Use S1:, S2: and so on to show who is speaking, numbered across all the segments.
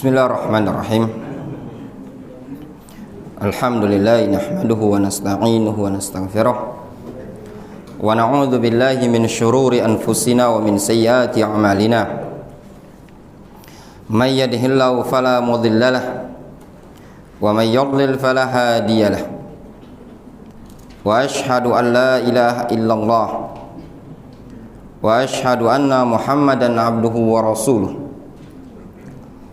S1: Bismillahirrahmanirrahim. Alhamdulillah nahmaduhu wa nasta'inuhu wa nastaghfiruh wa na'udzu billahi min syururi anfusina wa min sayyiati a'malina. May yahdihillahu fala mudilla lahu wa may yudlil fala hadiya lahu. Wa asyhadu an la ilaha illallah wa asyhadu anna Muhammadan abduhu wa rasuluh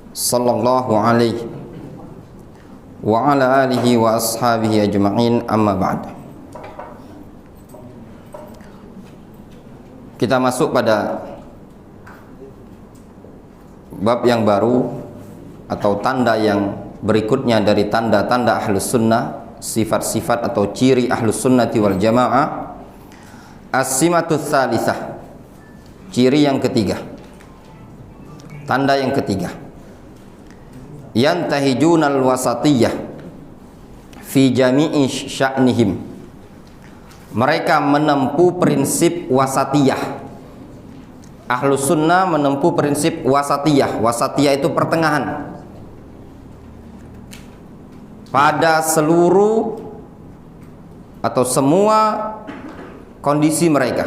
S1: sallallahu alaihi wa ala alihi wa ashabihi ajma'in, amma ba'd. Kita masuk pada bab yang baru atau tanda yang berikutnya dari tanda-tanda ahlus sunnah, sifat-sifat atau ciri ahlus sunnati wal jamaah. As-simatus salisah, ciri yang ketiga, tanda yang ketiga, yantahijunal wasatiyah fi jami'i sya'nihim. Mereka menempuh prinsip wasatiyah. Ahlus sunnah menempuh prinsip wasatiyah. Wasatiyah itu pertengahan pada seluruh atau semua kondisi mereka,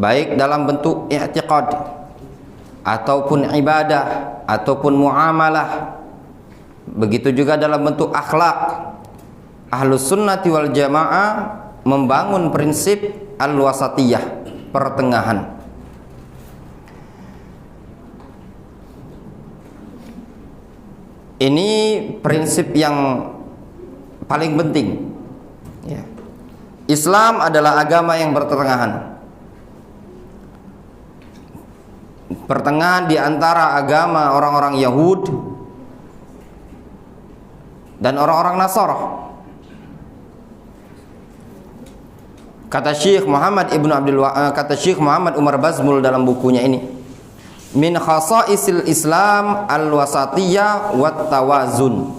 S1: baik dalam bentuk i'tiqad ataupun ibadah ataupun muamalah, begitu juga dalam bentuk akhlak. Ahlus sunnati wal jamaah membangun prinsip al-wasatiyah, pertengahan. Ini prinsip yang paling penting ya. Islam adalah agama yang pertengahan, pertengahan di antara agama orang-orang Yahud dan orang-orang Nasara. Kata Syekh Muhammad kata Syekh Muhammad Umar Bazmul dalam bukunya ini, min khasaisil Islam al-wasatiyah wat tawazun.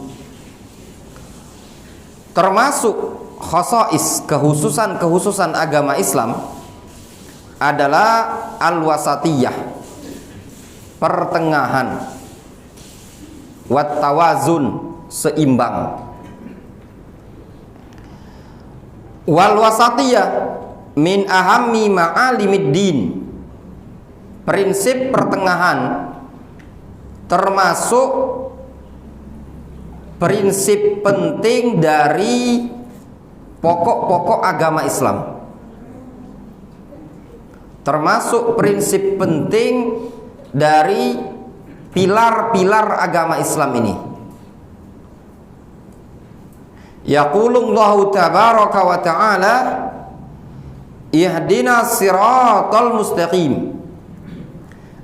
S1: Termasuk khasais, kehususan agama Islam adalah al-wasatiyah, pertengahan, wat tawazun, seimbang. Wal wasatiyah min ahammi ma'alimiddin. Prinsip pertengahan termasuk prinsip penting dari pokok-pokok agama Islam. Termasuk prinsip penting dari pilar-pilar agama Islam ini. Yaqulullahu tabaraka wa ta'ala, ihdinas siratal mustaqim.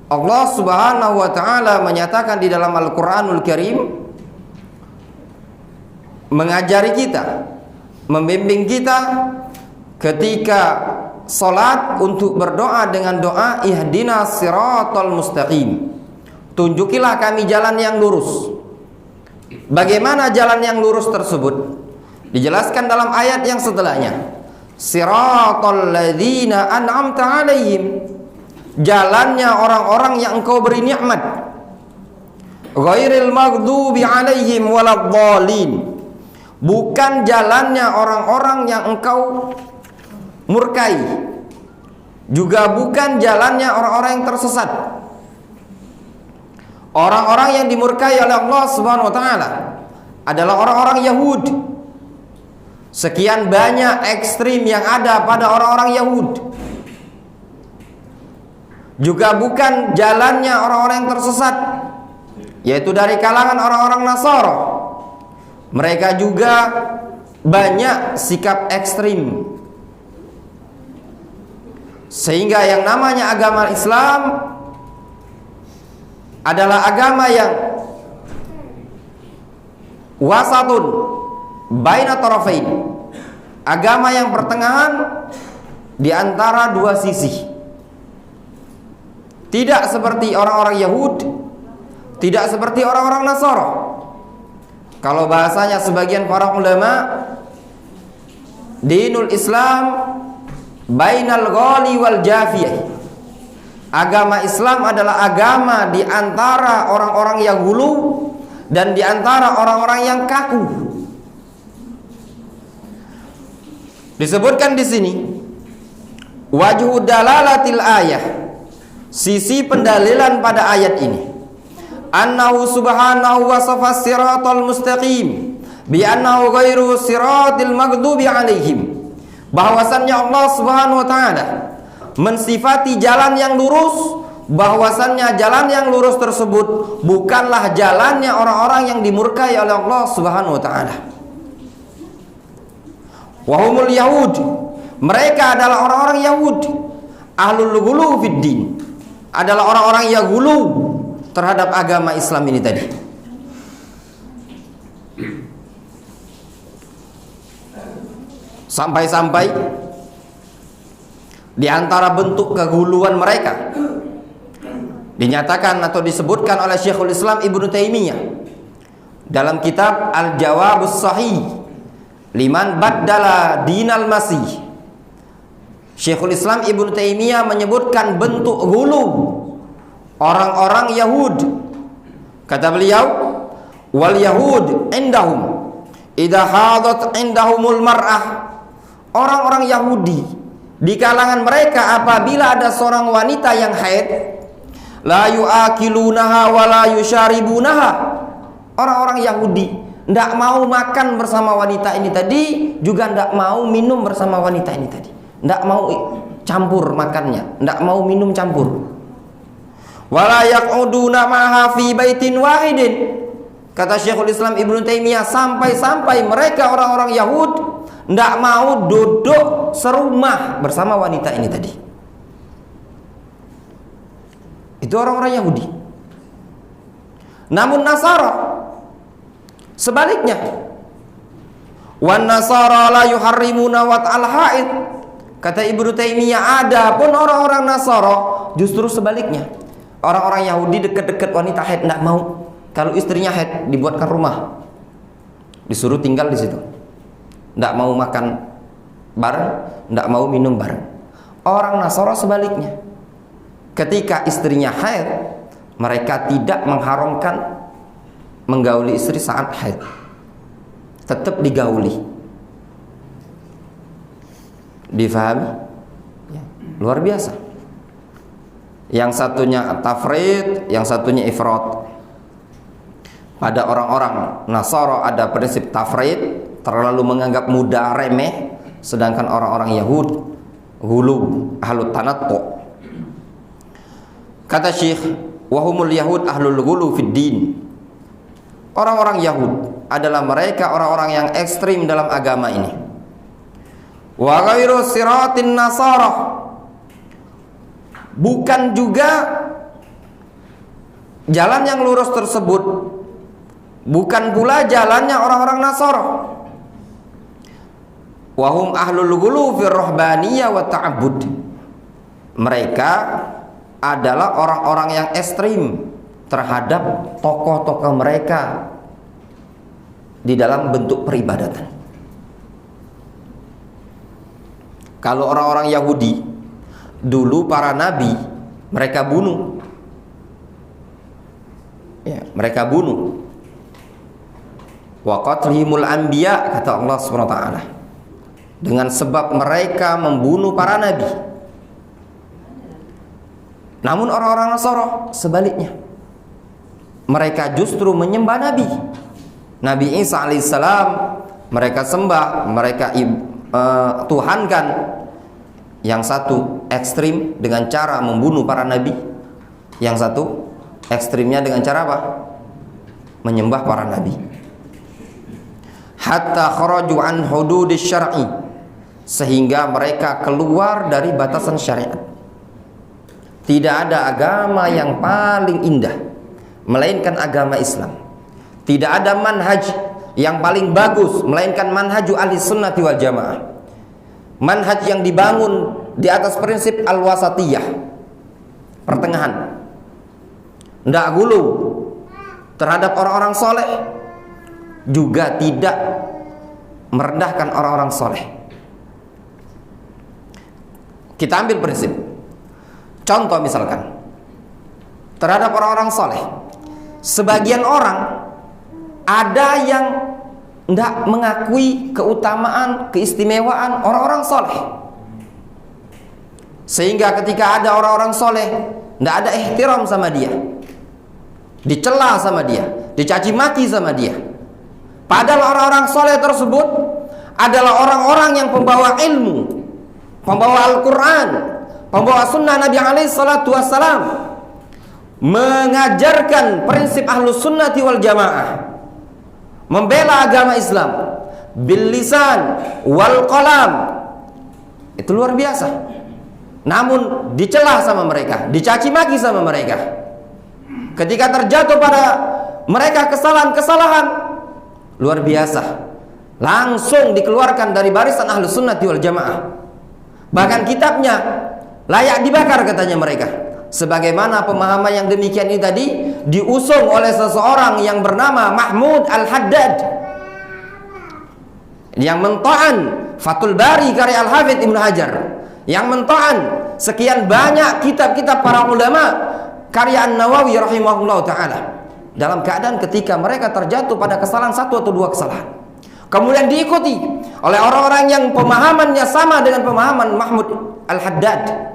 S1: Allah subhanahu wa ta'ala menyatakan di dalam Al-Quranul Karim, mengajari kita, membimbing kita ketika salat untuk berdoa dengan doa ihdinas siratal mustaqim. Tunjukilah kami jalan yang lurus. Bagaimana jalan yang lurus tersebut? Dijelaskan dalam ayat yang setelahnya, siratal ladzina an'amta alaihim, jalannya orang-orang yang engkau beri nikmat, ghairil maghdubi alaihim waladhdallin, bukan jalannya orang-orang yang engkau murkai, juga bukan jalannya orang-orang yang tersesat. Orang-orang yang dimurkai oleh Allah Subhanahu wa taala adalah orang-orang Yahud. Sekian banyak ekstrim yang ada pada orang-orang Yahud. Juga bukan jalannya orang-orang yang tersesat, yaitu dari kalangan orang-orang Nasara. Mereka juga banyak sikap ekstrim. Sehingga yang namanya agama Islam adalah agama yang wasatun baina tarafain, agama yang pertengahan di antara dua sisi. Tidak seperti orang-orang Yahud, tidak seperti orang-orang Nasara. Kalau bahasanya sebagian para ulama, dinul Islam bainal ghali wal jafiyah. Agama Islam adalah agama di antara orang-orang yang hulu dan di antara orang-orang yang kaku. Disebutkan di sini wajhu dalalatil ayah, sisi pendalilan pada ayat ini, annahu subhanahu wasafa siratal mustaqim bi annahu ghairu siratil maghdubi alaihim, bahwasannya Allah Subhanahu wa taala mensifati jalan yang lurus, bahwasannya jalan yang lurus tersebut bukanlah jalannya orang-orang yang dimurkai oleh Allah Subhanahu wa taala. Wahumul Yahud, mereka adalah orang-orang Yahudi, ahlul ghulu fid din, adalah orang-orang yang ghulu terhadap agama Islam ini tadi. Sampai-sampai di antara bentuk keguluan mereka dinyatakan atau disebutkan oleh Syekhul Islam Ibnu Taimiyah dalam kitab Al-Jawabus Sahih liman baddala dinal masih. Syekhul Islam Ibnu Taimiyah menyebutkan bentuk gulu orang-orang Yahud. Kata beliau, wal yahud indahum idza hadat indahumul mar'ah, orang-orang Yahudi di kalangan mereka apabila ada seorang wanita yang haid, la yuakilunaha wa la yusyaribunaha, orang-orang Yahudi tidak mau makan bersama wanita ini tadi, juga tidak mau minum bersama wanita ini tadi, tidak mau campur makannya, tidak mau minum campur. Wala yaq'uduna ma'ha fi baitin wahidin, kata Syekhul Islam Ibnu Taimiyah, sampai-sampai mereka orang-orang Yahudi tidak mau duduk serumah bersama wanita ini tadi. Itu orang-orang Yahudi. Namun Nasara sebaliknya, wan nasara la yuharrimuna wat'al haid, kata Ibnu Taimiyah, ada pun orang-orang Nasara justru sebaliknya. Orang-orang Yahudi dekat-dekat wanita haid tidak mau. Kalau istrinya haid dibuatkan rumah, disuruh tinggal di situ. Tidak mau makan bareng, tidak mau minum bareng. Orang Nasara sebaliknya, ketika istrinya haid, mereka tidak mengharamkan menggauli istri saat haid, tetap digauli. Difahami? Ya, luar biasa. Yang satunya tafrid, yang satunya ifrat. Pada orang-orang Nasara ada prinsip tafrid, terlalu menganggap mudah, remeh, sedangkan orang-orang Yahud hulu, ahlut tanattu. Kata Syekh, wahumul yahud ahlul ghulu fid din, orang-orang Yahud adalah mereka orang-orang yang ekstrim dalam agama ini. Wa ghairu siratin nasara, bukan juga jalan yang lurus tersebut, bukan pula jalannya orang-orang Nasara. Wahum ahlul ghulu fir rahbaniyah wa ta'abbud, mereka adalah orang-orang yang ekstrim terhadap tokoh-tokoh mereka di dalam bentuk peribadatan. Kalau orang-orang Yahudi dulu, para nabi mereka bunuh, ya, mereka bunuh. Wa qatlihimul anbiya, kata Allah Subhanahu wa taala, dengan sebab mereka membunuh para nabi. Namun orang-orang Nasara sebaliknya, mereka justru menyembah nabi. Nabi Isa alaihissalam mereka sembah, mereka tuhankan. Yang satu ekstrim dengan cara membunuh para nabi, yang satu ekstrimnya dengan cara apa? Menyembah para nabi. Hatta kharaju an hududis syar'i, sehingga mereka keluar dari batasan syariat. Tidak ada agama yang paling indah melainkan agama Islam. Tidak ada manhaj yang paling bagus melainkan manhaju ahli sunnati wal jamaah. Manhaj yang dibangun di atas prinsip al-wasatiyah, pertengahan. Tidak gulu terhadap orang-orang soleh, juga tidak merendahkan orang-orang soleh. Kita ambil prinsip, Contoh misalkan terhadap orang-orang soleh, sebagian orang ada yang tidak mengakui keutamaan, keistimewaan orang-orang soleh, sehingga ketika ada orang-orang soleh tidak ada ihtiram sama dia, dicela sama dia, dicaci maki sama dia. Padahal orang-orang soleh tersebut adalah orang-orang yang pembawa ilmu, pembawa Al-Quran, pembawa sunnah Nabi SAW, mengajarkan prinsip ahlus sunnati wal jamaah, membela agama Islam bil lisan wal qalam. Itu luar biasa. Namun dicela sama mereka, dicaci maki sama mereka. Ketika terjatuh pada mereka kesalahan-kesalahan luar biasa, langsung dikeluarkan dari barisan ahlus sunnati wal jamaah. Bahkan kitabnya layak dibakar katanya mereka. Sebagaimana pemahaman yang demikian ini tadi diusung oleh seseorang yang bernama Mahmud Al-Haddad, yang mentoan Fathul Bari karya Al-Hafidh Ibnu Hajar, yang mentoan sekian banyak kitab-kitab para ulama karya An-Nawawi rahimahullah ta'ala, dalam keadaan ketika mereka terjatuh pada kesalahan satu atau dua kesalahan, kemudian diikuti oleh orang-orang yang pemahamannya sama dengan pemahaman Mahmud Al-Haddad.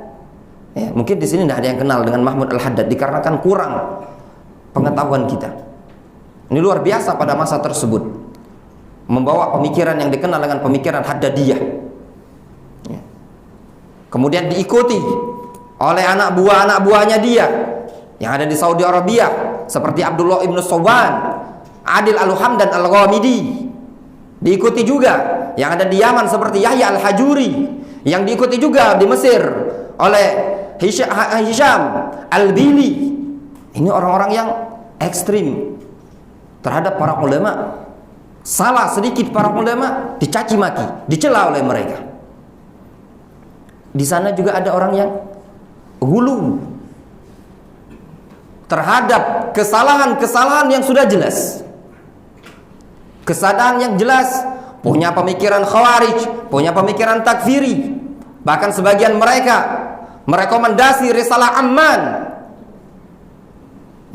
S1: Ya, mungkin di sini tidak ada yang kenal dengan Mahmud Al-Haddad dikarenakan kurang pengetahuan kita. Ini luar biasa pada masa tersebut, membawa pemikiran yang dikenal dengan pemikiran Haddadiyah. Ya. Kemudian diikuti oleh anak buahnya dia yang ada di Saudi Arabia, seperti Abdullah ibn Sawan, Adil Al-Hamdan Al-Ghamidi. Diikuti juga yang ada di Yaman seperti Yahya Al-Hajuri, yang diikuti juga di Mesir oleh Hisham Al-Bili. Ini orang-orang yang ekstrim terhadap para ulama. Salah sedikit para ulama dicaci maki, dicela oleh mereka. Di sana juga ada orang yang gulu terhadap kesalahan-kesalahan yang sudah jelas, kesadaran yang jelas, punya pemikiran khawarij, punya pemikiran takfiri. Bahkan sebagian mereka merekomendasi risalah Amman,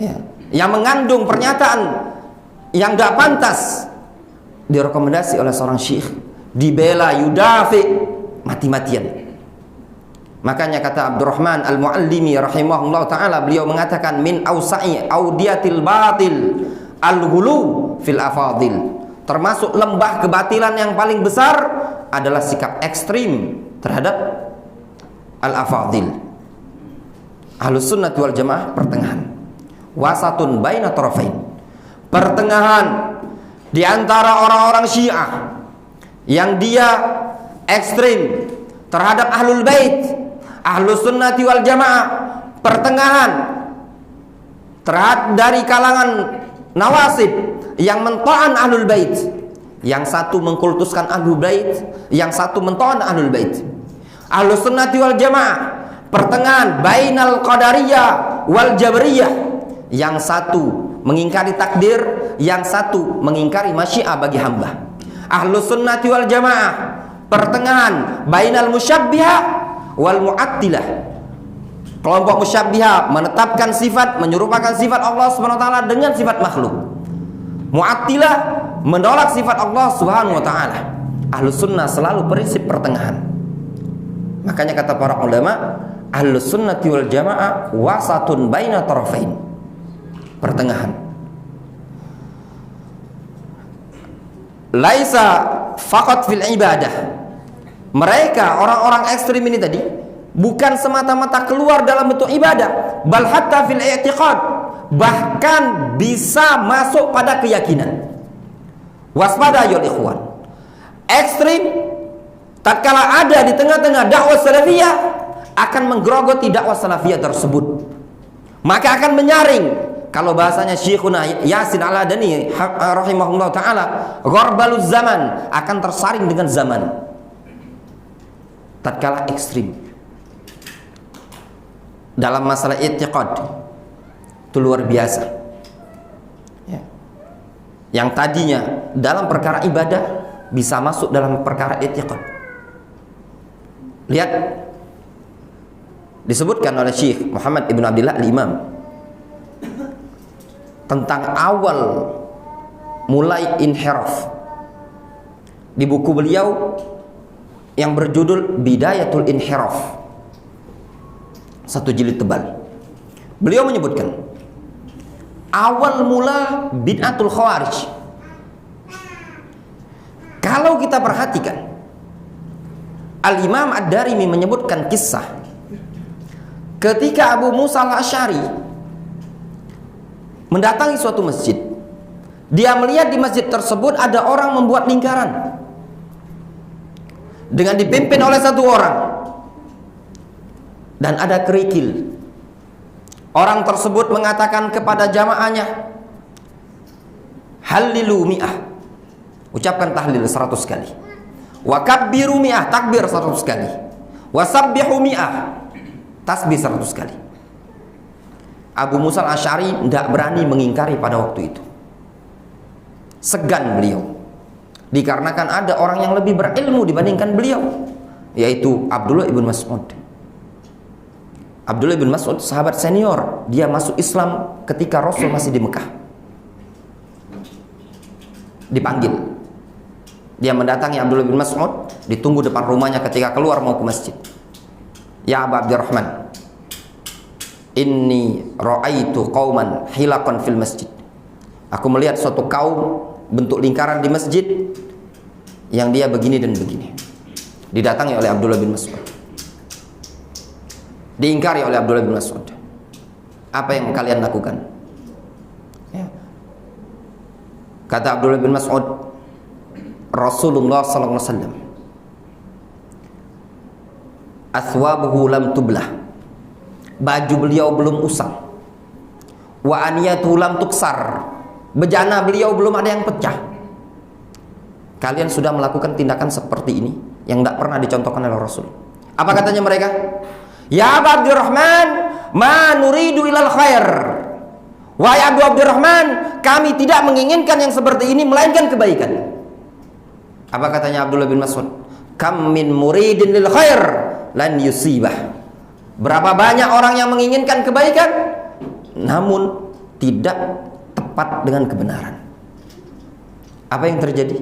S1: ya, yang mengandung pernyataan yang tidak pantas, direkomendasi oleh seorang syekh, dibela, yudafi, mati-matian. Makanya kata Abdurrahman Al-Muallimi rahimahullah ta'ala, beliau mengatakan min awsa'i audiyatil batil al-ghulu fil afadil. Termasuk lembah kebatilan yang paling besar adalah sikap ekstrim terhadap al-afadil. Ahlus sunnah wal jamaah pertengahan, wasatun baina tarafain, pertengahan di antara orang-orang Syiah yang dia ekstrim terhadap ahlul bait. Ahlus sunnah wal jamaah pertengahan terhadap dari kalangan nawasib yang mentoan ahlul bait. Yang satu mengkultuskan ahlul bait, yang satu mentoan ahlul bait. Ahlus sunnati wal jamaah pertengahan bainal qadariyah wal jabriyah, yang satu mengingkari takdir, yang satu mengingkari masyiah bagi hamba. Ahlus sunnati wal jamaah pertengahan bainal musyabbihah wal mu'attilah. Kelompok musyabbihah menetapkan sifat, menyerupakan sifat Allah Subhanahu wa taala dengan sifat makhluk. Mu'attilah menolak sifat Allah Subhanahu wa taala. Ahlus sunnah selalu prinsip pertengahan. Makanya kata para ulama, ahlus sunnati wal jamaah wasatun baina tarafain, pertengahan. Laisa faqat fil ibadah. Mereka orang-orang ekstrim ini tadi bukan semata-mata keluar dalam bentuk ibadah, bal hatta fil i'tiqad, bahkan bisa masuk pada keyakinan. Waspada ya ikhwan. Ekstrim tatkala ada di tengah-tengah dakwah salafiyah akan menggerogoti dakwah salafiyah tersebut, maka akan menyaring. Kalau bahasanya Syekhuna Yasin Al-Adani rahimahullah ta'ala, gharbaluz zaman, akan tersaring dengan zaman tatkala ekstrim dalam masalah i'tiqad. Itu luar biasa ya. Yang tadinya dalam perkara ibadah bisa masuk dalam perkara i'tiqad. Lihat Disebutkan oleh Syekh Muhammad Ibn Abdillah Al-Imam tentang awal mulai inhiraf di buku beliau yang berjudul Bidayatul Inhiraf, satu jilid tebal. Beliau menyebutkan awal mula bid'atul khawarij. Kalau kita perhatikan, Al-Imam Ad-Darimi menyebutkan kisah ketika Abu Musa Al-Asy'ari mendatangi suatu masjid. Dia melihat di masjid tersebut ada orang membuat lingkaran dengan dipimpin oleh satu orang, dan ada kerikil. Orang tersebut mengatakan kepada jamaahnya, "Hallilu mi'ah," ucapkan tahlil 100 kali. "Wa kabbiru mi'ah," takbir 100 kali. "Wa sabbihu mi'ah," tasbih 100 kali. Abu Musa Al-Asy'ari tidak berani mengingkari pada waktu itu. Segan beliau, dikarenakan ada orang yang lebih berilmu dibandingkan beliau, yaitu Abdullah ibn Mas'ud. Abdullah ibn Mas'ud sahabat senior, dia masuk Islam ketika Rasul masih di Mekah. Dipanggil, dia mendatangi Abdullah bin Mas'ud, ditunggu depan rumahnya ketika keluar mau ke masjid. "Ya Aba Abdurrahman, inni ra'aitu qauman hilaqan fil masjid." Aku melihat suatu kaum bentuk lingkaran di masjid yang dia begini dan begini. Didatangi oleh Abdullah bin Mas'ud, diingkari oleh Abdullah bin Mas'ud. "Apa yang kalian lakukan?" Ya. Kata Abdullah bin Mas'ud, "Rasulullah sallallahu alaihi wasallam athwabuhu lam tublah." Baju beliau belum usang. "Wa aniyatuhu lam tuksar." Bejana beliau belum ada yang pecah. Kalian sudah melakukan tindakan seperti ini yang tidak pernah dicontohkan oleh Rasul. Apa katanya mereka? "Ya Abu Abdurrahman, ma nuridu ilal khair." Wahai Abu Abdurrahman, kami tidak menginginkan yang seperti ini melainkan kebaikan. Apa katanya Abdullah bin Mas'ud? "Kam min muridin lil khair lan yusibah." Berapa banyak orang yang menginginkan kebaikan namun tidak tepat dengan kebenaran. Apa yang terjadi?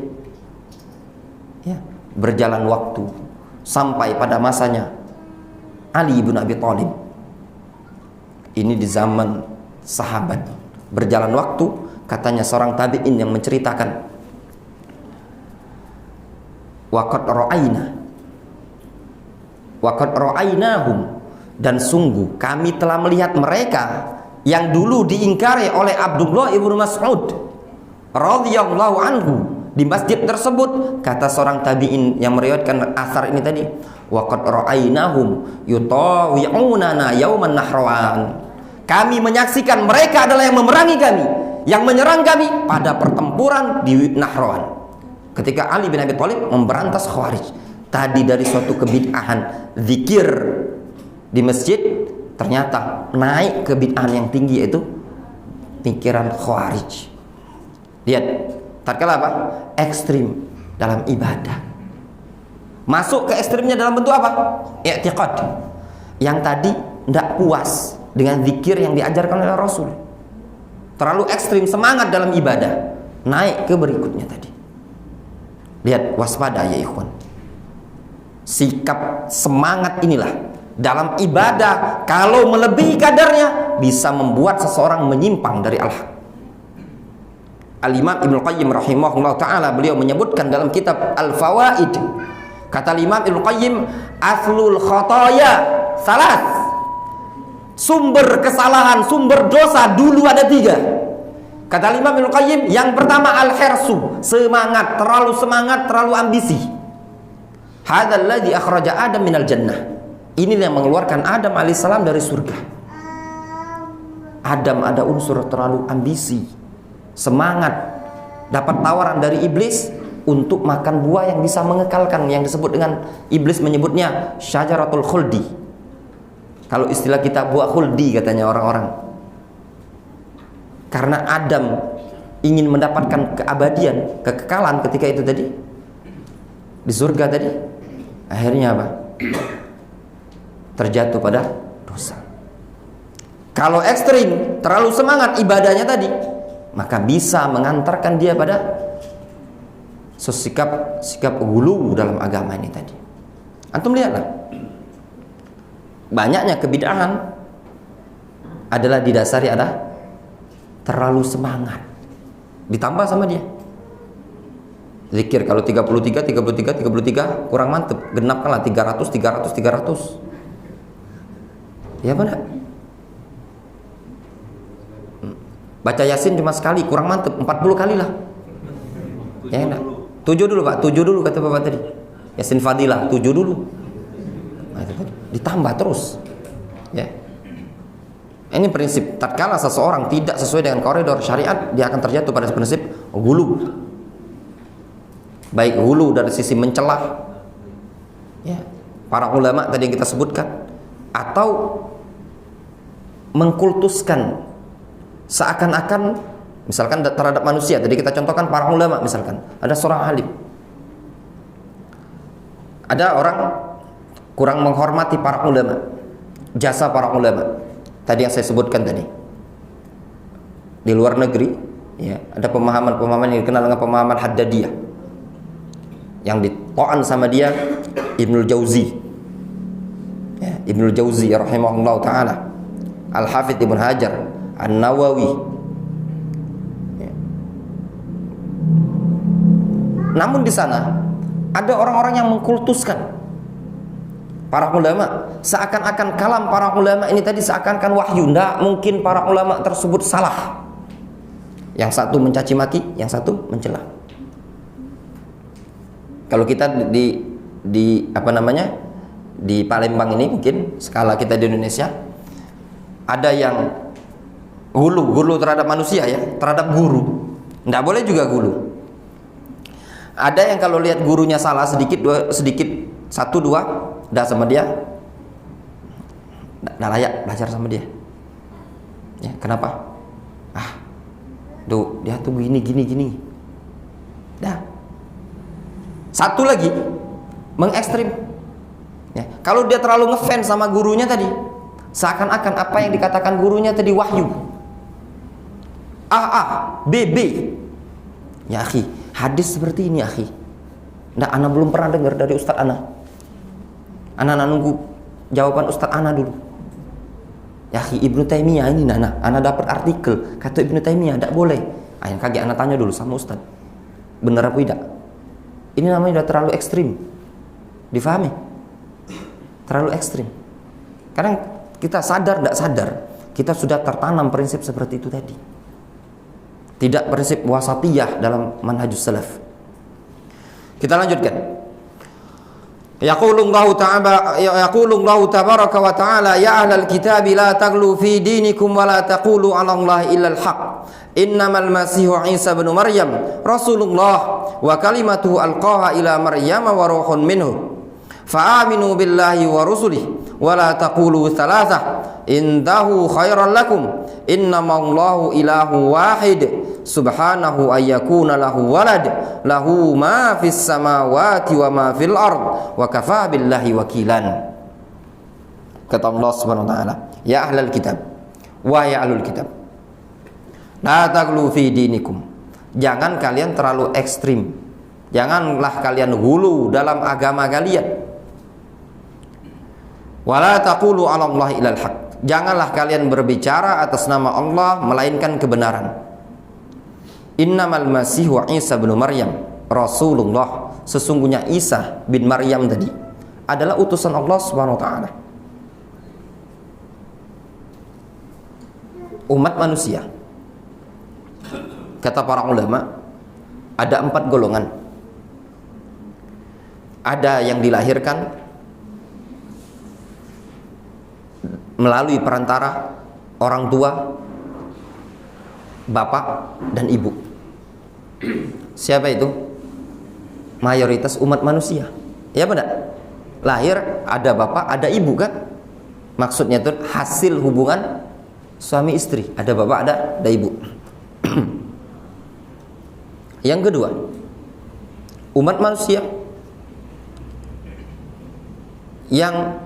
S1: Ya, berjalan waktu sampai pada masanya Ali bin Abi Thalib. Ini di zaman sahabat. Berjalan waktu, katanya seorang tabi'in yang menceritakan, "Waqad ra'ainahum," dan sungguh kami telah melihat mereka yang dulu diingkari oleh Abdullah ibnu Mas'ud radhiyallahu anhu di masjid tersebut. Kata seorang tabi'in yang meriwayatkan asar ini tadi, "Waqad ra'ainahum yutawi'unana yauman nahrawan." Kami menyaksikan mereka adalah yang memerangi kami, yang menyerang kami pada pertempuran di Nahrawan. Ketika Ali bin Abi Thalib memberantas Khawarij. Tadi dari suatu kebid'ahan zikir di masjid, ternyata naik ke bid'ah yang tinggi, yaitu pikiran Khawarij. Lihat, tatkala apa? Ekstrim dalam ibadah. Masuk ke ekstrimnya dalam bentuk apa? I'tiqad. Yang tadi tidak puas dengan zikir yang diajarkan oleh Rasul, terlalu ekstrim semangat dalam ibadah, naik ke berikutnya tadi. Lihat, waspada ya ikhwan. Sikap semangat inilah dalam ibadah, kalau melebihi kadarnya bisa membuat seseorang menyimpang dari al-haq. Al-Imam Ibnu Qayyim rahimahullah ta'ala, beliau menyebutkan dalam kitab Al-Fawaid, kata Imam Ibnu Qayyim, "Aslul khataya salas." Sumber kesalahan, sumber dosa dulu ada 3. Kata Imam Ibnu Qayyim, yang pertama al-hirsu, semangat, terlalu ambisi. Hadzal ladzi akhraja Adam minal jannah. Ini yang mengeluarkan Adam alaihissalam dari surga. Adam ada unsur terlalu ambisi, semangat, dapat tawaran dari iblis untuk makan buah yang bisa mengekalkan, yang disebut dengan iblis menyebutnya syajaratul khuldi. Kalau istilah kita buah khuldi katanya orang-orang. Karena Adam ingin mendapatkan keabadian, kekekalan ketika itu tadi di surga tadi, akhirnya apa? Terjatuh pada rusak. Kalau ekstrim, terlalu semangat ibadahnya tadi, maka bisa mengantarkan dia pada sikap hulu dalam agama ini tadi. Antum lihatlah, banyaknya kebid'ahan adalah didasari ada terlalu semangat, ditambah sama dia zikir. Kalau 33 kurang mantep, genapkanlah 300. Ya benar. Baca Yasin cuma sekali, kurang mantep, 40 kali lah. Ya enggak? 7 dulu Pak, 7 dulu kata Bapak tadi. Yasin Fadilah, 7 dulu. Nah, ditambah terus. Ya. Ini prinsip, tatkala seseorang tidak sesuai dengan koridor syariat, dia akan terjatuh pada prinsip hulu. Baik hulu dari sisi mencelah, ya, para ulama tadi yang kita sebutkan, atau mengkultuskan seakan-akan, misalkan terhadap manusia. Tadi kita contohkan para ulama, misalkan ada seorang alim, ada orang kurang menghormati para ulama, jasa para ulama tadi yang saya sebutkan tadi. Di luar negeri, ya, ada pemahaman-pemahaman yang dikenal dengan pemahaman Haddadiyah, yang ditoan sama dia Ibnul Jauzi, ya, Ibnul Jauzi rahimahullah taala, Al-Hafidh Ibn Hajar, An-Nawawi, ya. Namun di sana ada orang-orang yang mengkultuskan para ulama, seakan-akan kalam para ulama ini tadi seakan-akan wahyu. Tidak mungkin para ulama tersebut salah. Yang satu mencaci maki, yang satu mencela. Kalau kita di apa namanya, di Palembang ini, mungkin skala kita di Indonesia, ada yang gulu terhadap manusia, ya, terhadap guru. Tidak boleh juga gulu. Ada yang kalau lihat gurunya salah sedikit, satu dua, dah sama dia, dah layak belajar sama dia. Ya, kenapa? Dia tuh gini. Dah. Satu lagi mengekstrim. Ya, kalau dia terlalu ngefans sama gurunya tadi, seakan-akan apa yang dikatakan gurunya tadi wahyu. B. Ya akhi, hadis seperti ini akhi. Nah, ana belum pernah dengar dari Ustadz ana. Ana nunggu jawaban Ustadz ana dulu. Ya akhi, Ibnu Taimiyah ini ana dapat artikel kata Ibnu Taimiyah tidak boleh. Yang kaget ana tanya dulu sama Ustadz, benar apa tidak? Ini namanya sudah terlalu ekstrim. Difahami? Terlalu ekstrim. Karena kita sadar tidak sadar, kita sudah tertanam prinsip seperti itu tadi. Tidak prinsip wasatiyah dalam manhajus salaf. Kita lanjutkan. Yaqulullahu tabaraka wa ta'ala, ya ahlal kitabi la taghlu fi dinikum wa la taqulu 'ala Allahi illa al-haq. Innamal masihu Isa bin Maryam Rasulullah wa kalimatuhu alqaha ila Maryam wa ruhun minhu. Fa'aminu billahi wa rusulihi wa la taqulu thalathah indahu khairan lakum. Innamallahu ilahu wahid subhanahu ayyakuna lahu walad lahu ma fis samawati wa ma fil ard wa kafa billahi wakilan. Kata Allah Subhanahu wa taala, ya ahlal kitab, wa ya ahlul kitab, la taghlu fi dinikum, jangan kalian terlalu ekstrim, janganlah kalian hulu dalam agama kalian. Wala taqulu 'ala Allahi illal haq, janganlah kalian berbicara atas nama Allah melainkan kebenaran. Innamal masihu Isa bin Maryam Rasulullah, sesungguhnya Isa bin Maryam tadi adalah utusan Allah Subhanahu wa taala. Umat manusia, kata para ulama, ada 4 golongan. Ada yang dilahirkan melalui perantara orang tua, bapak dan ibu. Siapa itu? Mayoritas umat manusia. Ya benar. Lahir ada bapak, ada ibu kan? Maksudnya itu hasil hubungan suami istri. Ada bapak, ada ibu. Yang kedua, umat manusia yang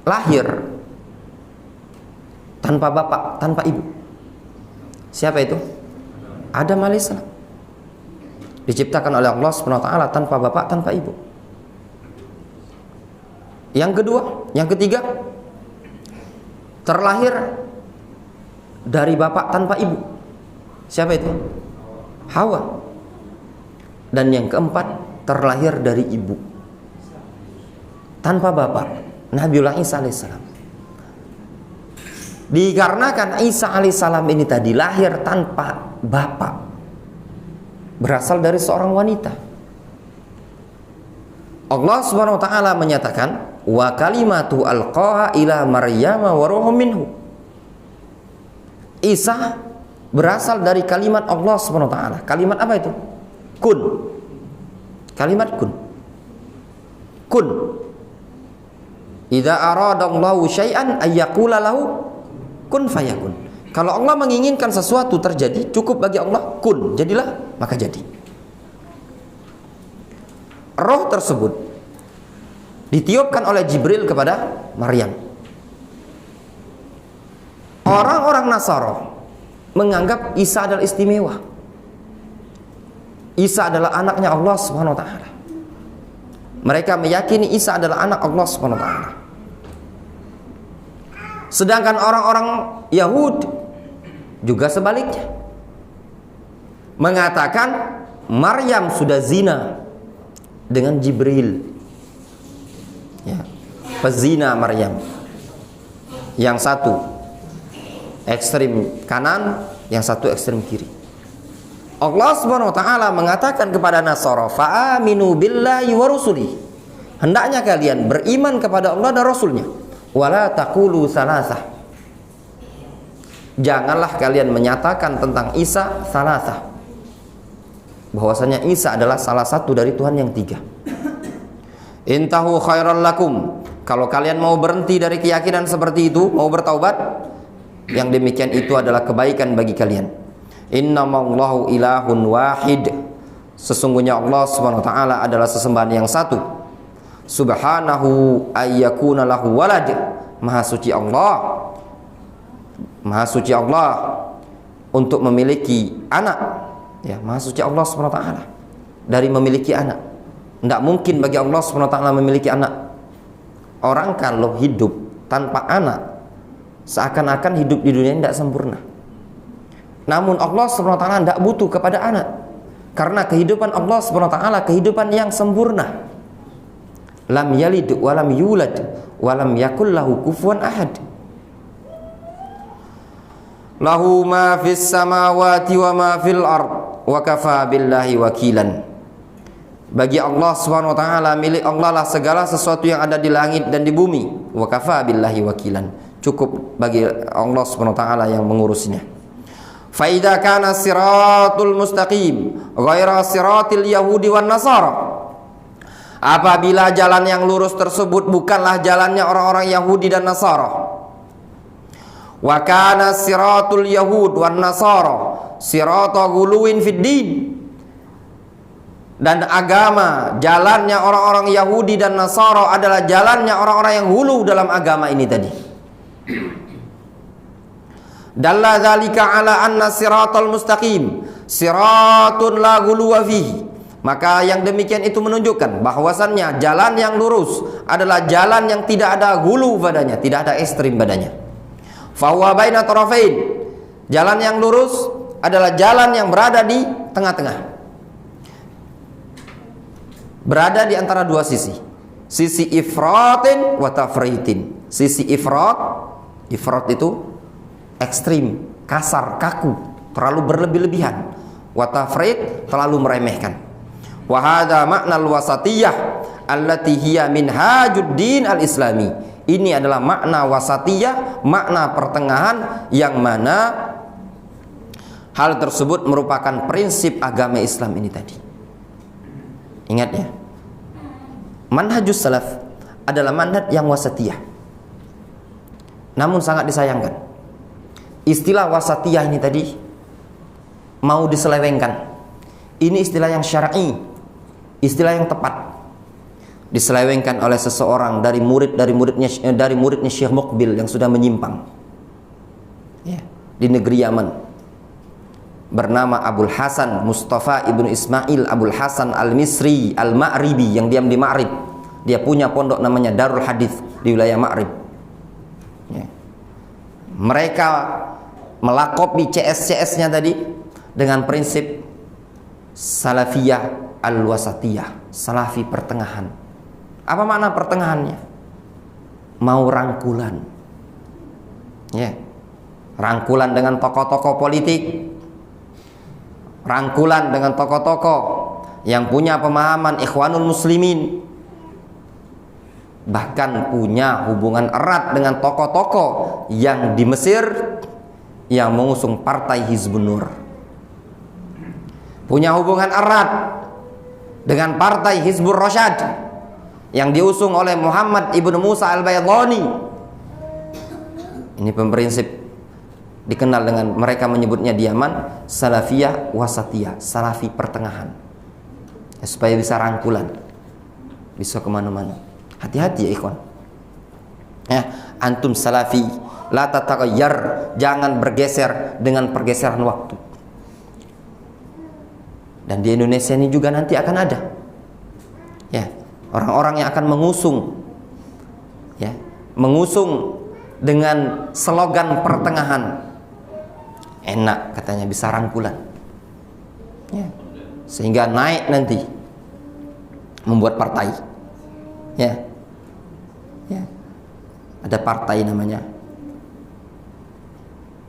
S1: lahir tanpa bapak, tanpa ibu. Siapa itu? Adam alaihissalam. Diciptakan oleh Allah Subhanahu wa taala tanpa bapak, tanpa ibu. Yang kedua, yang ketiga, terlahir dari bapak tanpa ibu. Siapa itu? Hawa. Dan yang keempat, terlahir dari ibu tanpa bapak, Nabiullah Isa alaihissalam. Dikarenakan Isa alaihissalam ini tadi lahir tanpa bapak, berasal dari seorang wanita, Allah Subhanahu wa taala menyatakan wa kalimatu alqaha ila Maryam wa ruhum minhu. Isa berasal dari kalimat Allah Subhanahu wa taala. Kalimat apa itu? Kun. Kalimat kun. Kun. Idza aradallahu syai'an ayyaqula lahu kun fayakun. Kalau Allah menginginkan sesuatu terjadi, cukup bagi Allah kun, jadilah, maka jadi. Roh tersebut ditiupkan oleh Jibril kepada Maryam. Orang-orang Nasara menganggap Isa adalah istimewa. Isa adalah anaknya Allah Subhanahu wa taala. Mereka meyakini Isa adalah anak Allah Subhanahu wa taala. Sedangkan orang-orang Yahudi juga sebaliknya, mengatakan Maryam sudah zina dengan Jibril, ya, pezina Maryam. Yang satu ekstrem kanan, yang satu ekstrem kiri. Allah Subhanahu wa taala mengatakan kepada Nasara, "Fa'aminu billahi wa rusuli." Hendaknya kalian beriman kepada Allah dan Rasulnya. Wala taqulu salasah. Janganlah kalian menyatakan tentang Isa salasah, bahwasanya Isa adalah salah satu dari Tuhan yang tiga. Intahu khairal lakum. Kalau kalian mau berhenti dari keyakinan seperti itu, mau bertaubat, yang demikian itu adalah kebaikan bagi kalian. Innamallahu ilahun wahid. Sesungguhnya Allah Subhanahu wa taala adalah sesembahan yang satu. Subhanahu ayyakuna lahu walad. Maha suci Allah. Maha suci Allah untuk memiliki anak. Ya, maha suci Allah Subhanahu wa taala dari memiliki anak. Tidak mungkin bagi Allah Subhanahu wa taala memiliki anak. Orang kalau hidup tanpa anak, seakan-akan hidup di dunia tidak sempurna. Namun Allah Subhanahu wa taala tidak butuh kepada anak, karena kehidupan Allah Subhanahu wa taala kehidupan yang sempurna. Lam yalid wa lam yulad wa lam yakul lahu kufuwan ahad. Lahu ma fis samawati wa ma fil ard wa kafa billahi wakilan. Bagi Allah Subhanahu wa taala, milik Allah lah segala sesuatu yang ada di langit dan di bumi. Wa kafa billahi wakilan. Cukup bagi Allah Subhanahu wa taala yang mengurusnya. Fa idza kana siratul mustaqim ghaira siratil yahudi wan nasara. Apabila jalan yang lurus tersebut bukanlah jalannya orang-orang Yahudi dan Nasara. Wa kana siratul yahud wan nasara sirata ghuluwin fid din. Dan agama, jalannya orang-orang Yahudi dan Nasara adalah jalannya orang-orang yang hulu dalam agama ini tadi. Dalla dzalika ala anna siratal mustaqim siratun la ghuluwa fihi. Maka yang demikian itu menunjukkan bahwasannya jalan yang lurus adalah jalan yang tidak ada hulu padanya, tidak ada ekstrim padanya. Fa huwa baina tarafain. Jalan yang lurus adalah jalan yang berada di tengah-tengah. Berada di antara dua sisi. Sisi ifratin wa tafritin. Sisi ifrat itu ekstrim, kasar, kaku, terlalu berlebih-lebihan. Wa tafrit, terlalu meremehkan. Wa hadza ma'nal wasatiyah allati hiya minhajuddin al-islami. Ini adalah makna wasatiyah, makna pertengahan yang mana hal tersebut merupakan prinsip agama Islam ini tadi. Ingat ya, manhajus salaf adalah manhaj yang wasatiyah. Namun sangat disayangkan, istilah wasatiyah ini tadi mau diselewengkan. Ini istilah yang syar'i, istilah yang tepat, diselewengkan oleh seseorang dari muridnya Syekh Muqbil yang sudah menyimpang. ya, di negeri Yaman, bernama Abul Hasan Mustafa ibnu Ismail Abul Hasan Al-Misri Al-Ma'ribi, yang diam di Ma'rib. Dia punya pondok namanya Darul Hadith di wilayah Ma'rib, ya. Mereka melakopi CS-CS-nya tadi dengan prinsip Salafiyah Al-Wasatiyah, Salafi pertengahan. Apa makna pertengahannya? Mau rangkulan, ya, rangkulan dengan tokoh-tokoh politik, rangkulan dengan tokoh-tokoh yang punya pemahaman Ikhwanul Muslimin, bahkan punya hubungan erat dengan tokoh-tokoh yang di Mesir yang mengusung partai Hizbun Nur, punya hubungan erat dengan partai Hizbur Rasyad yang diusung oleh Muhammad ibnu Musa Al-Baydhani. Ini pemprinsip dikenal dengan, mereka menyebutnya di Yaman, Salafiyah Wasatiyah, Salafi pertengahan, ya, supaya bisa rangkulan, bisa kemana-mana. Hati-hati ya ikhwan, ya, antum salafi la tataghayyar, jangan bergeser dengan pergeseran waktu. Dan di Indonesia ini juga nanti akan ada, ya, orang-orang yang akan mengusung, ya, mengusung dengan slogan pertengahan. Enak katanya, bisa rangkulan, ya, sehingga naik nanti membuat partai, ya, ya. Ada partai namanya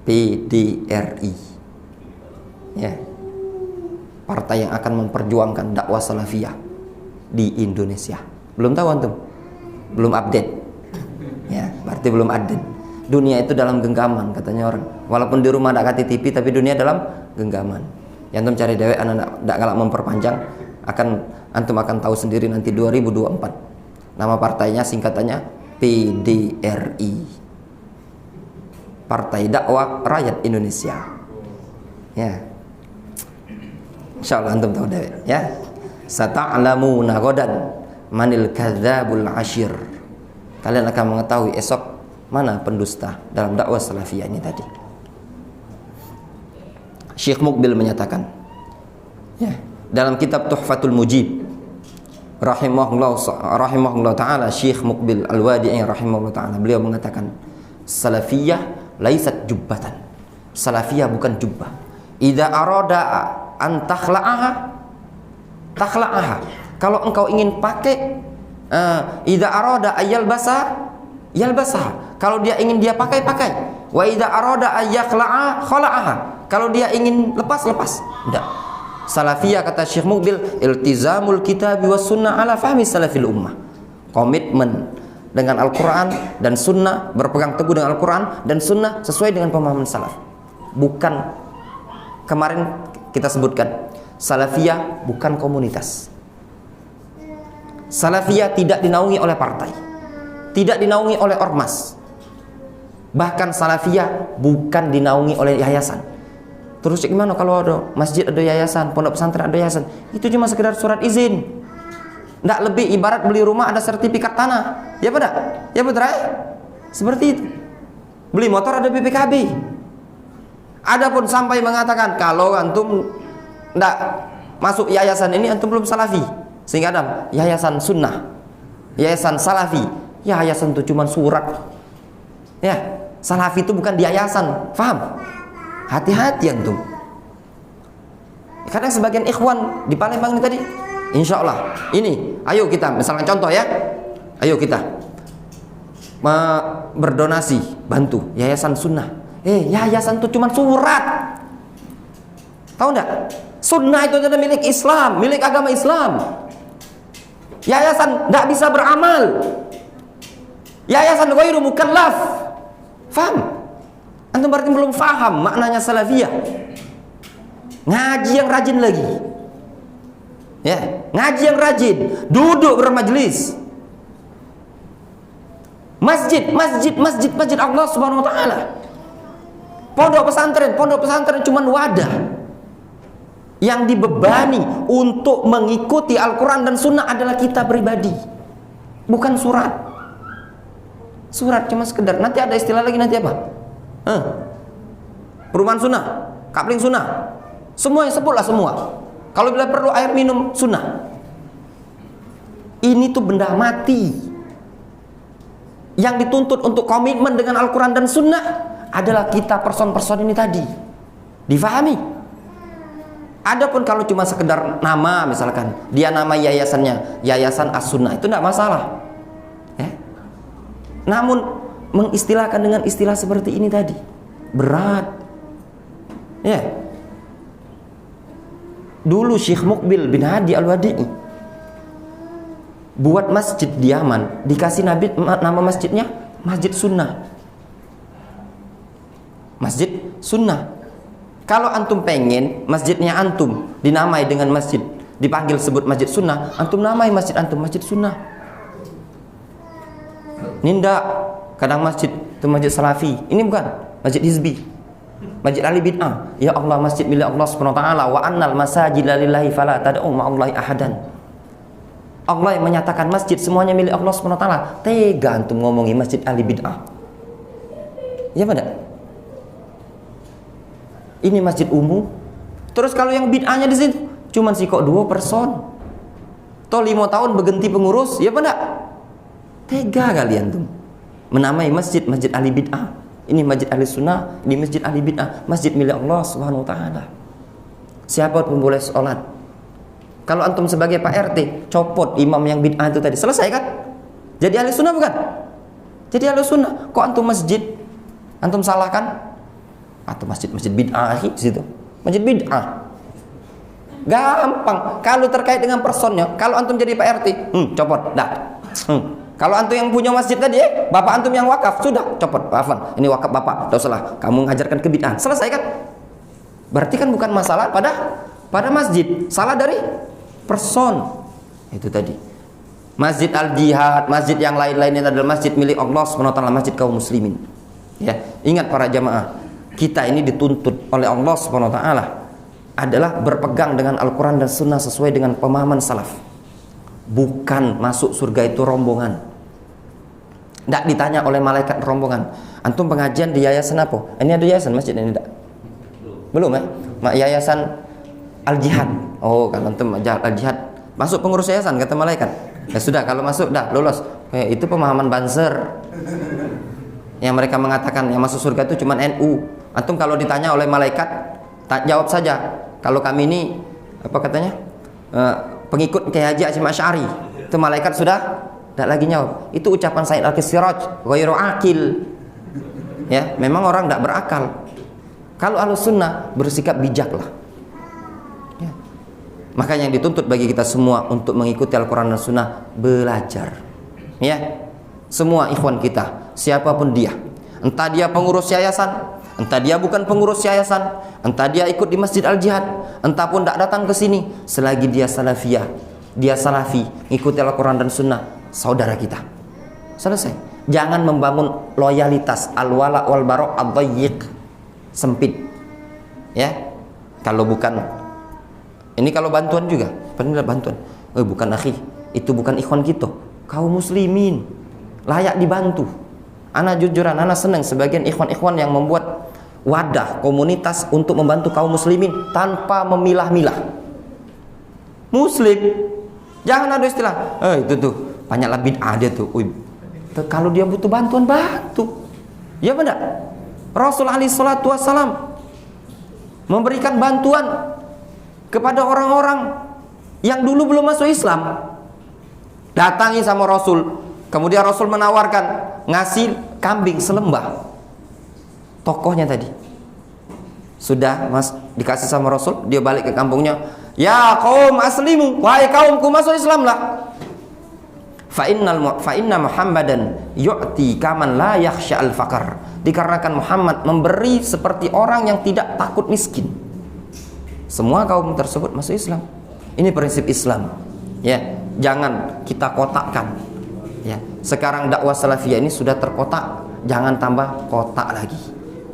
S1: PDRI, ya, partai yang akan memperjuangkan dakwah salafiyah di Indonesia. Belum tahu antum? Belum update, ya, berarti belum update. Dunia itu dalam genggaman katanya orang. Walaupun di rumah tidak kasih TV, tapi dunia dalam genggaman. Yang antum cari dewek, anak tidak galak memperpanjang, antum akan tahu sendiri nanti 2024. Nama partainya singkatannya PDRI, Partai Dakwah Rakyat Indonesia, ya. Insyaallah antum tahu dewek, ya. Sata'lamuna ghadan manil kadzabul ashir. Kalian akan mengetahui esok mana pendusta dalam dakwah salafiyah ini tadi. Syekh Muqbil menyatakan, ya, dalam kitab Tuhfatul Mujib rahimahullah taala, Syekh Muqbil Al-Wadi'i rahimahullah taala, beliau mengatakan, salafiyah laisat jubbatan. Salafiyah bukan jubbah. Idza arada an takhla'aha takhla'aha. Kalau engkau ingin pakai, idza arada ayyal basa yalbasah. Kalau dia ingin dia pakai, pakai. Wa idza arada ayyakhla'a khala'aha. Kalau dia ingin lepas, lepas. Enggak. Salafiyah kata Syekh Muqbil, iltizamul kitabi was sunnah ala fahmi salafil ummah. Komitmen dengan Al-Qur'an dan sunnah, berpegang teguh dengan Al-Qur'an dan sunnah sesuai dengan pemahaman salaf. Bukan, kemarin kita sebutkan, salafiyah bukan komunitas. Salafiyah tidak dinaungi oleh partai, tidak dinaungi oleh ormas. Bahkan salafiyah bukan dinaungi oleh yayasan. Terus gimana kalau ada masjid, ada yayasan, pondok pesantren ada yayasan? Itu cuma sekedar surat izin. Tidak lebih, ibarat beli rumah ada sertifikat tanah. Ya pada? Ya betul, seperti itu. Beli motor ada BPKB. Adapun sampai mengatakan kalau antum tidak masuk yayasan ini antum belum salafi. Sehingga ada yayasan sunnah, yayasan salafi. Ya, yayasan itu cuma surat. Ya, salafi itu bukan di yayasan. Faham? Hati-hati antum. Kadang sebagian ikhwan di Palembang ini tadi, insya Allah ini, ayo kita, misalnya contoh ya, ayo kita berdonasi, bantu yayasan sunnah. Yayasan itu cuma surat. Tahu enggak? Sunnah itu adalah milik Islam, milik agama Islam. Yayasan tidak bisa beramal. Yayasan ghairu mukallaf. Faham? Antum berarti belum faham maknanya salafiyah. Ngaji yang rajin lagi. Ya, ngaji yang rajin, duduk bermajelis. Masjid Allah Subhanahu wa taala. Pondok pesantren cuma wadah. Yang dibebani untuk mengikuti Al-Quran dan Sunnah adalah kita pribadi, bukan surat. Surat cuma sekedar, nanti ada istilah lagi nanti apa? Perumahan sunnah, kapling sunnah. Semuanya sebutlah semua. Kalau bila perlu air minum sunnah. Ini tuh benda mati. Yang dituntut untuk komitmen dengan Al-Quran dan sunnah adalah kita person-person ini tadi. Difahami. Adapun kalau cuma sekedar nama, misalkan dia nama yayasannya Yayasan As-Sunnah, itu tidak masalah. Namun mengistilahkan dengan istilah seperti ini tadi berat. Dulu Syekh Muqbil bin Hadi Al-Wadi'i buat masjid di Yaman, dikasih nama masjidnya Masjid Sunnah. Masjid Sunnah. Kalau antum pengen masjidnya antum dinamai dengan masjid, dipanggil sebut Masjid Sunnah, antum namai masjid antum Masjid Sunnah. Ninda kadang masjid itu Masjid Salafi, ini bukan Masjid Hizbi, Masjid Ahli Bid'ah. Ya Allah, masjid milik Allah Subhanahu wa taala, wa annal masajida lillahi fala tad'u ma'allahi ahadan. Allah yang menyatakan masjid semuanya milik Allah Subhanahu wa taala. Tega antum ngomongi Masjid Ahli Bid'ah. Ya pada? Ini masjid umum. Terus kalau yang bid'ahnya di situ cuman si kok 2 person. Toh 5 tahun berganti pengurus, ya pada? Tega kalian tuh menamai masjid Masjid Ahli Bid'ah. Ini Masjid Ahli Sunnah, ini Masjid Ahli Bid'ah. Masjid milik Allah Subhanahu wa taala. Siapa pun boleh sholat. Kalau antum sebagai Pak RT copot imam yang bid'ah itu tadi, selesai kan? Jadi Ahli Sunnah bukan? Jadi Ahli Sunnah. Kok antum masjid antum salahkan? Atau masjid bid'ah di situ. Masjid bid'ah. Gampang. Kalau terkait dengan personnya, kalau antum jadi Pak RT, copot dah. Kalau antum yang punya masjid tadi, bapak antum yang wakaf, sudah copot. Maafan, ini wakaf bapak, tidak salah. Kamu mengajarkan kebid'ahan, selesai kan? Berarti kan bukan masalah pada masjid, salah dari person. Itu tadi. Masjid Al-Jihad, masjid yang lain-lain adalah masjid milik Allah SWT, masjid kaum muslimin. Ya, ingat para jamaah, kita ini dituntut oleh Allah SWT adalah berpegang dengan Al-Quran dan Sunnah sesuai dengan pemahaman salaf. Bukan masuk surga itu rombongan. Tidak ditanya oleh malaikat rombongan, antum pengajian di yayasan apa? Ini ada yayasan masjid ini tidak? Belum ya? Yayasan Al-Jihad. Oh, kalau antum Al-Jihad masuk pengurus yayasan kata malaikat. Ya sudah, kalau masuk dah lolos. Itu pemahaman Banser. Yang mereka mengatakan yang masuk surga itu cuma NU. Antum kalau ditanya oleh malaikat, jawab saja. Kalau kami ini apa katanya? Pengikut Kiai Haji Hasyim Asy'ari. Itu malaikat sudah tidak lagi jawab. Itu ucapan Said Al-Siraj, ghairu akil. Ya, memang orang tidak berakal. Kalau Ahlus Sunnah bersikap bijaklah. Ya. Makanya yang dituntut bagi kita semua untuk mengikuti Al-Quran dan Sunnah, belajar. Ya, semua ikhwan kita, siapapun dia, entah dia pengurus yayasan, entah dia bukan pengurus yayasan, entah dia ikut di Masjid Al-Jihad, entah pun tidak datang ke sini, selagi dia salafiyah, dia salafi, ikuti Al-Quran dan Sunnah, saudara kita. Selesai. Jangan membangun loyalitas al-wala wal bara' ad-dayyiq, sempit. Ya. Kalau bukan ini, kalau bantuan juga, benar bantuan. Bukan akhi, itu bukan ikhwan kita, kaum muslimin, layak dibantu. Ana jujuran, ana senang sebagian ikhwan-ikhwan yang membuat wadah komunitas untuk membantu kaum muslimin tanpa memilah-milah. Muslim, jangan ada istilah, itu tuh banyaklah bid'ah dia tuh. Kalau dia butuh bantuan, bantu. Ya benar. Rasul alaihi salatu wassalam memberikan bantuan kepada orang-orang yang dulu belum masuk Islam. Datangi sama Rasul, kemudian Rasul menawarkan ngasih kambing selembah. Tokohnya tadi sudah dikasih sama Rasul, dia balik ke kampungnya, ya kaum aslimu, wahai kaumku masuk Islam lah. Fa inna Muhammadan yu'ti kaman la yakhsha al-faqr. Dikarenakan Muhammad memberi seperti orang yang tidak takut miskin. Semua kaum tersebut masuk Islam. Ini prinsip Islam. Ya, jangan kita kotakkan. Ya, sekarang dakwah salafiyah ini sudah terkotak, jangan tambah kotak lagi.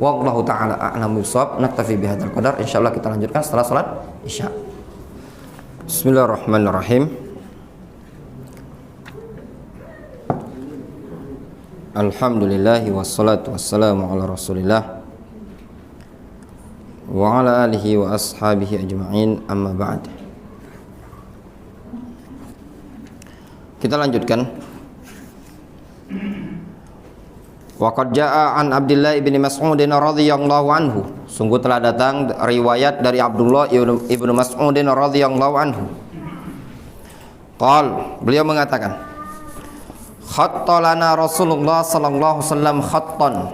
S1: Wallahu taala a'lamu bishawab. Naktafi bihadzal qadar. Insyaallah kita lanjutkan setelah salat Isya. Bismillahirrahmanirrahim. Alhamdulillahi wassalatu wassalamu ala rasulillah wa ala alihi wa ashabihi ajma'in, amma ba'd. Kita lanjutkan. Wa qad jaa'a an Abdullah ibn Mas'ud radhiyallahu anhu. Sungguh telah datang riwayat dari Abdullah ibn Mas'ud radhiyallahu anhu. Beliau mengatakan, khattalana Rasulullah sallallahu alaihi wasallam khattan.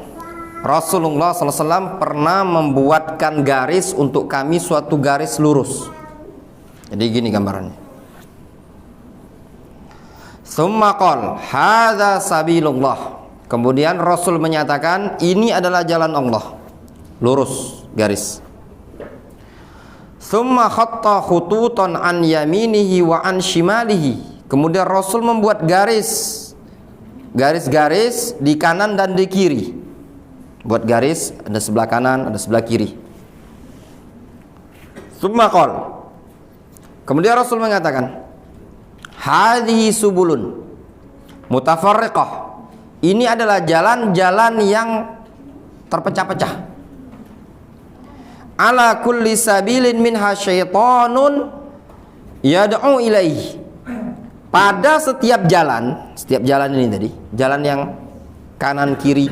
S1: Rasulullah sallallahu alaihi wasallam pernah membuatkan garis untuk kami, suatu garis lurus. Jadi gini gambarannya. Tsumma qala hadza sabilullah. Kemudian Rasul menyatakan, ini adalah jalan Allah. Lurus garis. Tsumma khatta khututan an yaminihi wa an shimalihi. Kemudian Rasul membuat garis-garis di kanan dan di kiri. Buat garis, ada sebelah kanan, ada sebelah kiri. Tsumma qala. Kemudian Rasul mengatakan, hadhihi subulun mutafarriqah. Ini adalah jalan-jalan yang terpecah-pecah. Ala kulli sabilin minha syaitanun yad'u ilaihi. Pada setiap jalan ini tadi, jalan yang kanan kiri,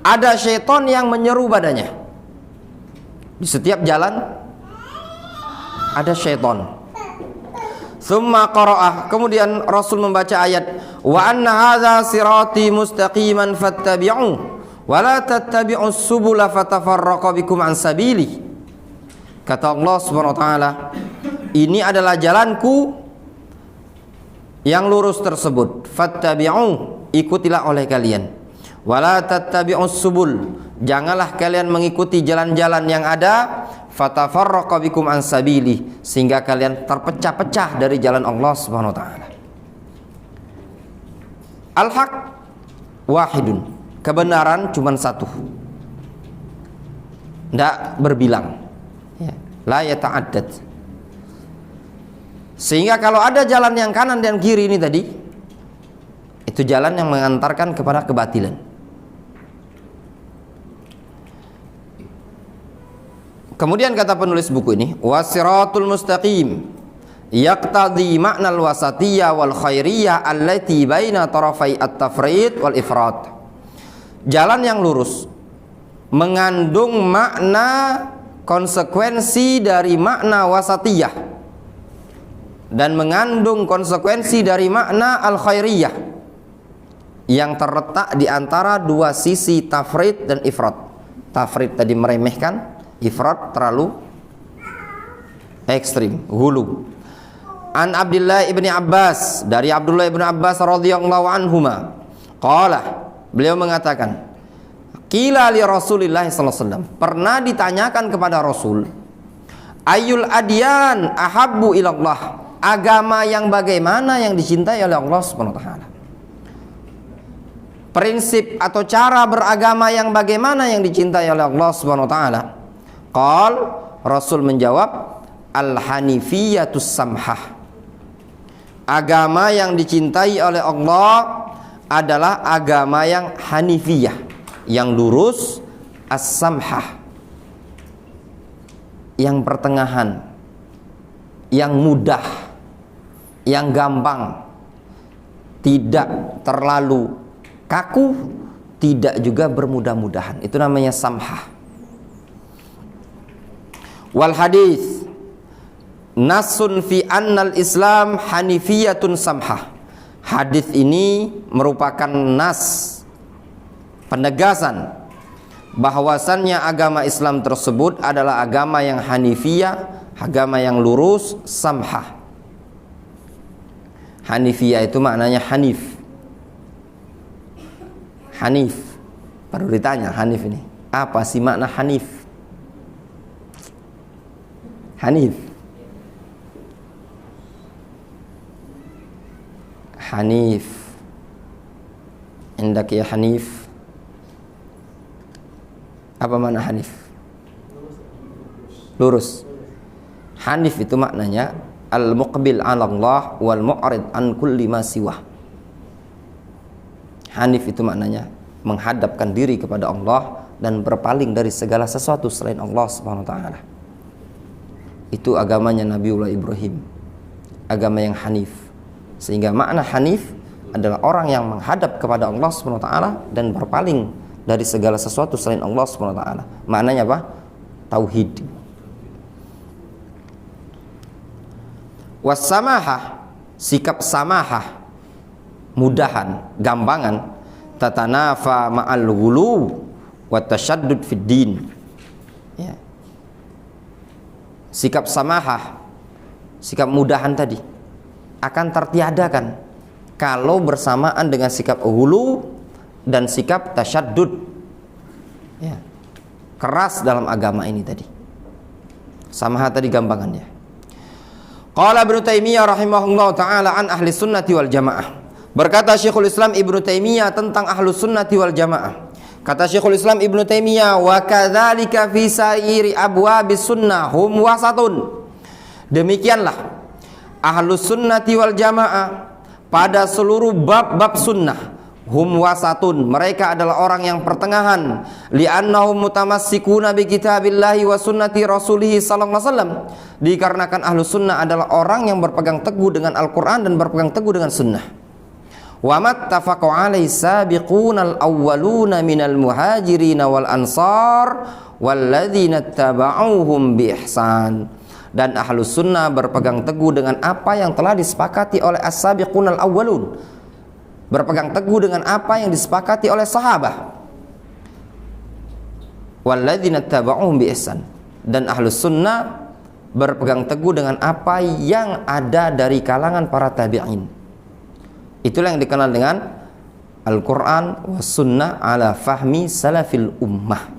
S1: ada syaitan yang menyeru padanya. Di setiap jalan ada syaitan. Tsumma qara'ah. Kemudian Rasul membaca ayat, wa anna hadza sirati mustaqiman fattabi'u wa la tattabi'us subula fatafarraqa bikum an sabili. Kata Allah Subhanahu wa taala, ini adalah jalanku yang lurus tersebut. Fattabi'u, ikutilah oleh kalian. Wa la tattabi'us subul, janganlah kalian mengikuti jalan-jalan yang ada. Fatafarraqa bikum an sabili, sehingga kalian terpecah-pecah dari jalan Allah Subhanahu wa taala. Al-haq wahidun, kebenaran cuma satu, tidak berbilang, la yata'addad. Sehingga kalau ada jalan yang kanan dan kiri ini tadi, itu jalan yang mengantarkan kepada kebatilan. Kemudian kata penulis buku ini, wasiratul mustaqim yaqtadi ma'nal wasatiyah wal khairiyah allati baina tarafai at-tafrid wal ifrat. Jalan yang lurus mengandung makna konsekuensi dari makna wasatiyah dan mengandung konsekuensi dari makna al khairiyah yang terletak di antara dua sisi tafrid dan ifrat. Tafrid tadi meremehkan, ifrat terlalu ekstrim, hulu. An Abdullah ibni Abbas, dari Abdullah ibni Abbas radhiyallahu anhuma, qala, beliau mengatakan, qila li Rasulillah sallallahu alaihi wasallam, pernah ditanyakan kepada Rasul, ayyul adyan ahabbu ilallah, agama yang bagaimana yang dicintai oleh Allah Subhanahu wa taala. Prinsip atau cara beragama yang bagaimana yang dicintai oleh Allah Subhanahu wa taala? Rasul menjawab, al-hanifiyatus samhah. Agama yang dicintai oleh Allah adalah agama yang hanifiyah, yang lurus, as-samhah, yang pertengahan, yang mudah, yang gampang, tidak terlalu kaku, tidak juga bermudah-mudahan. Itu namanya samhah. Wal hadis nasun fi annal Islam hanifiyatun samhah. Hadis ini merupakan nas, penegasan bahwasannya agama Islam tersebut adalah agama yang hanifiyah, agama yang lurus, samhah. Hanifiyah itu maknanya hanif. Hanif. Baru ditanya hanif ini, apa sih makna hanif? Hanif. Hanif. Indak ya Hanif. Apa makna Hanif? Lurus. Hanif itu maknanya al-muqbil 'ala Allah wal mu'rid an kulli ma siwah. Hanif itu maknanya menghadapkan diri kepada Allah dan berpaling dari segala sesuatu selain Allah Subhanahu wa taala. Itu agamanya Nabiullah Ibrahim, agama yang hanif. Sehingga makna hanif adalah orang yang menghadap kepada Allah Subhanahu wa taala dan berpaling dari segala sesuatu selain Allah Subhanahu wa taala. Maknanya apa? Tauhid. Wassamahah, sikap samahah, mudahan, gampangan, tatanafa ma'al ghulu wa tashaddud fid din. Ya. Sikap samahah, sikap mudahan tadi akan tertiadakan kalau bersamaan dengan sikap ghulu dan sikap tasyaddud. Ya. Keras dalam agama ini tadi. Samahah tadi gampangannya. Qala Ibnu Taimiyah rahimahullah ta'ala an ahli sunnati wal jamaah. Berkata Syekhul Islam Ibnu Taimiyah tentang ahlu sunnati wal jamaah. Kata Syekhul Islam Ibnu Taimiyah, wa kadzalika fi sairi abwabis sunnah hum wasatun. Demikianlah ahlu sunnati wal jamaah pada seluruh bab-bab sunnah, hum wasatun, mereka adalah orang yang pertengahan, li'annahum mutamassikuna bi kitabillahi wa sunnati rasulih sallallahu alaihi wasallam, dikarenakan ahlu sunnah adalah orang yang berpegang teguh dengan Al-Quran dan berpegang teguh dengan sunnah. Wa mattafaqu alaihi sabiqunal awwaluna minal muhajirin wal ansar walladzina tabauhum bi ihsan. Dan ahlu sunnah berpegang teguh dengan apa yang telah disepakati oleh as-sabiqunal awwalun, berpegang teguh dengan apa yang disepakati oleh sahabat. Walladzina tabauhum bi ihsan. Dan ahlu sunnah berpegang teguh dengan apa yang ada dari kalangan para tabi'in. Itulah yang dikenal dengan Al-Quran wa sunnah ala fahmi salafil ummah,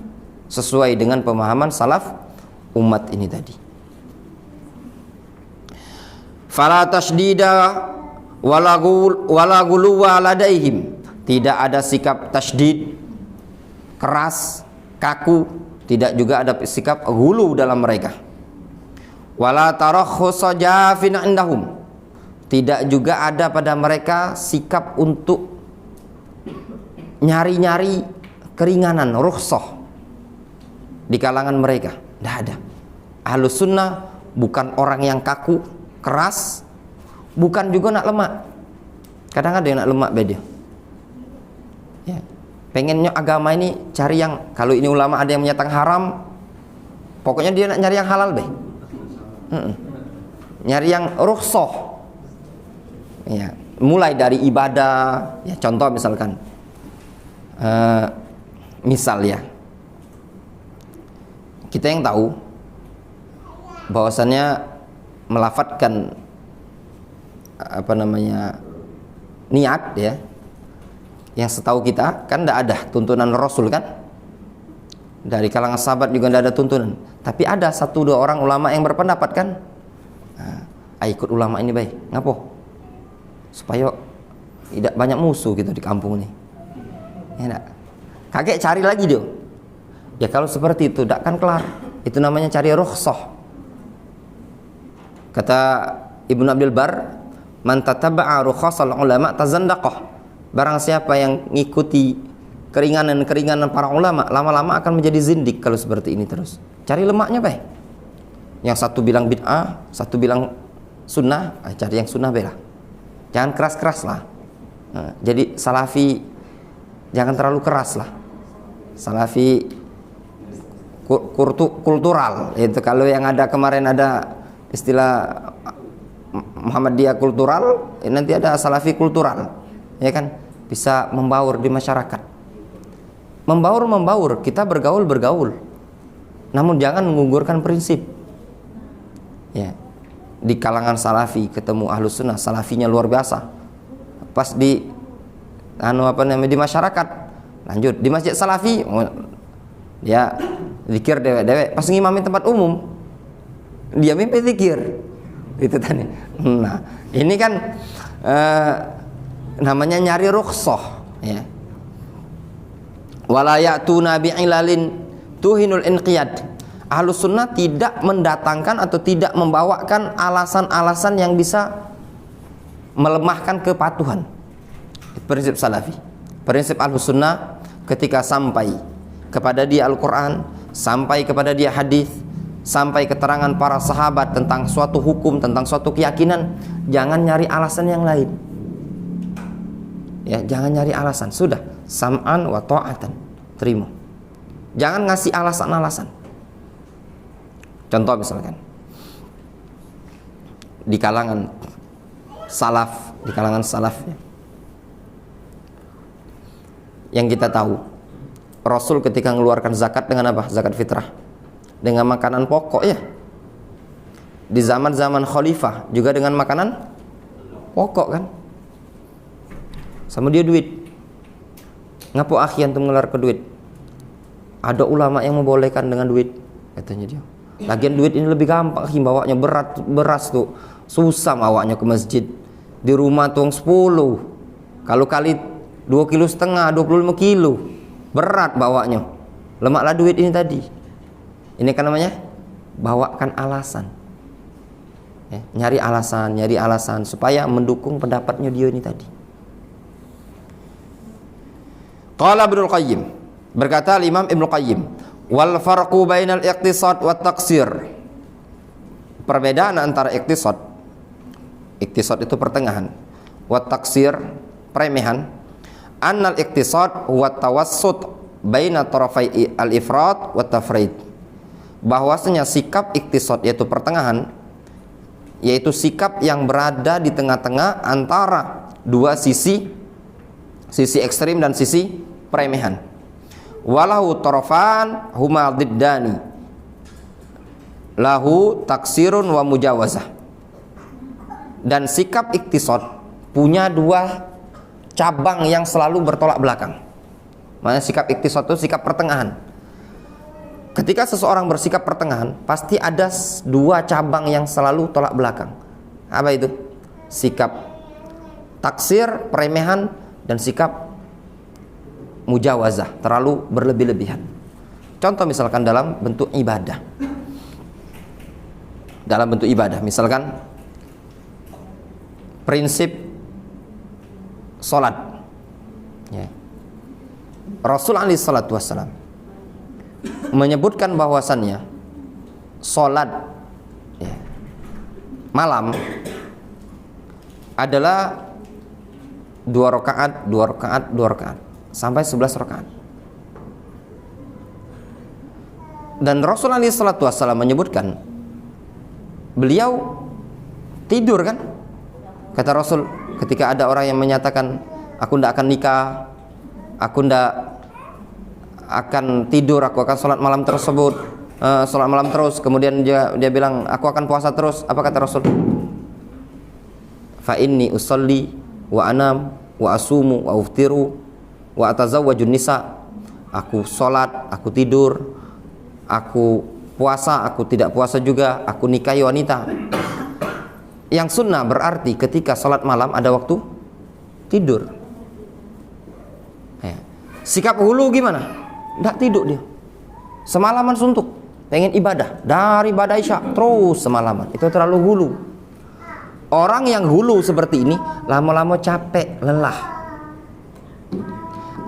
S1: sesuai dengan pemahaman salaf umat ini tadi. Fala tashdida wala guluwa ladaihim, tidak ada sikap tashdid, keras, kaku, tidak juga ada sikap gulu dalam mereka. Wala tarakhusa jafin indahum, tidak juga ada pada mereka sikap untuk nyari-nyari keringanan, rukhsah di kalangan mereka. Tidak ada. Ahlus sunnah bukan orang yang kaku, keras, bukan juga nak lemak. Kadang ada yang nak lemak beda. Ya. Pengennya agama ini cari yang, kalau ini ulama ada yang menyatakan haram, pokoknya dia nak nyari yang halal be. Nyari yang rukhsah. Ya, mulai dari ibadah, ya contoh misalkan, misal ya, kita yang tahu bahwasannya melafadzkan apa namanya niat ya, yang setahu kita kan tidak ada tuntunan Rasul kan, dari kalangan sahabat juga tidak ada tuntunan, tapi ada satu dua orang ulama yang berpendapat kan, ikut ulama ini baik, ngapo? Supaya tidak banyak musuh gitu di kampung ini. Ya enggak? Kakek cari lagi dia. Ya kalau seperti itu tidak akan kelar. Itu namanya cari rukhsah. Kata Ibnu Abdul Bar, man tataba'a rukhsal ulama tazandaqah. Barang siapa yang ngikuti keringanan-keringanan para ulama, lama-lama akan menjadi zindik kalau seperti ini terus. Cari lemaknya baik. Yang satu bilang bid'ah, satu bilang sunnah, cari yang sunnah bela. Jangan keras-keras lah. Jadi salafi jangan terlalu keras lah. Salafi kultural. Itu kalau yang ada kemarin ada istilah Muhammadiyah kultural, nanti ada salafi kultural. Ya kan? Bisa membaur di masyarakat. Membaur, kita bergaul. Namun jangan menggugurkan prinsip. Ya. Di kalangan salafi ketemu ahlus sunnah, salafinya luar biasa. Pas di di masyarakat, lanjut di masjid salafi, dia zikir dewek-dewek. Pas ngimamin tempat umum, dia mimpi zikir. Itu tadi. Nah, ini kan namanya nyari rukhsah, ya. Wala ya'tuna bi'ilalin tuhinul inqiyad. Ahlus sunnah tidak mendatangkan atau tidak membawakan alasan-alasan yang bisa melemahkan kepatuhan. Prinsip salafi, prinsip ahlus sunnah, ketika sampai kepada dia Al-Quran, sampai kepada dia hadis, sampai keterangan para sahabat tentang suatu hukum, tentang suatu keyakinan, jangan nyari alasan yang lain. Ya, jangan nyari alasan. Sudah, sam'an wa ta'atan, terima. Jangan ngasih alasan-alasan. Contoh misalkan di kalangan salaf ya, yang kita tahu, Rasul ketika mengeluarkan zakat dengan apa? Zakat fitrah dengan makanan pokok ya. Di zaman-zaman khalifah juga dengan makanan pokok kan. Sama dia duit. Ngapo akhian tuh mengeluarkan duit? Ada ulama yang membolehkan dengan duit, katanya dia. Lagian duit ini lebih gampang, bawanya beras tuh susah bawanya ke masjid. Di rumah tuh 10. Kalau kali 2,5 kg, 25 kilo. Berat bawanya. Lemaklah duit ini tadi. Ini kan namanya bawakan alasan. Ya, nyari alasan supaya mendukung pendapatnya dia ini tadi. Qala Ibnul Qayyim, berkata Imam Ibnu Qayyim, wal farqu bainal iqtisad wat taqsir. Perbedaan antara iqtisad itu pertengahan, wat taqsir peremehan. Annal iqtisad huwa tawassut baina tarafai al-ifrat wat tafrid. Bahwasanya sikap iqtisad yaitu pertengahan, yaitu sikap yang berada di tengah-tengah antara dua sisi ekstrim dan sisi peremehan. Walahu tarafan huma diddani lahu taksirun wa mujawazah. Dan sikap iktisad punya dua cabang yang selalu bertolak belakang. Makanya sikap iktisad itu sikap pertengahan. Ketika seseorang bersikap pertengahan, pasti ada dua cabang yang selalu tolak belakang. Apa itu? Sikap taksir, peremehan, dan sikap mujawazah, terlalu berlebih-lebihan. Contoh misalkan dalam bentuk ibadah. Dalam bentuk ibadah, misalkan prinsip sholat ya. Rasul alaihi salatu wassalam menyebutkan bahwasannya sholat ya, malam adalah 2 rakaat sampai 11 rakaat. Dan Rasul alaihi salatu wassalam menyebutkan beliau tidur kan. Kata Rasul, ketika ada orang yang menyatakan aku tidak akan nikah, aku tidak akan tidur, aku akan sholat malam tersebut, sholat malam terus, kemudian dia bilang aku akan puasa terus, apa kata Rasul? Fa inni usolli wa anam wa asumu wa uftiru wa atazawwajun nisa. Aku sholat, aku tidur, aku puasa, aku tidak puasa juga, aku nikahi wanita. Yang sunnah berarti ketika sholat malam ada waktu tidur ya. Sikap hulu gimana? Tidak tidur dia, semalaman suntuk, pengen ibadah, dari ibadah isya terus semalaman. Itu terlalu hulu. Orang yang hulu seperti ini lama-lama capek, lelah.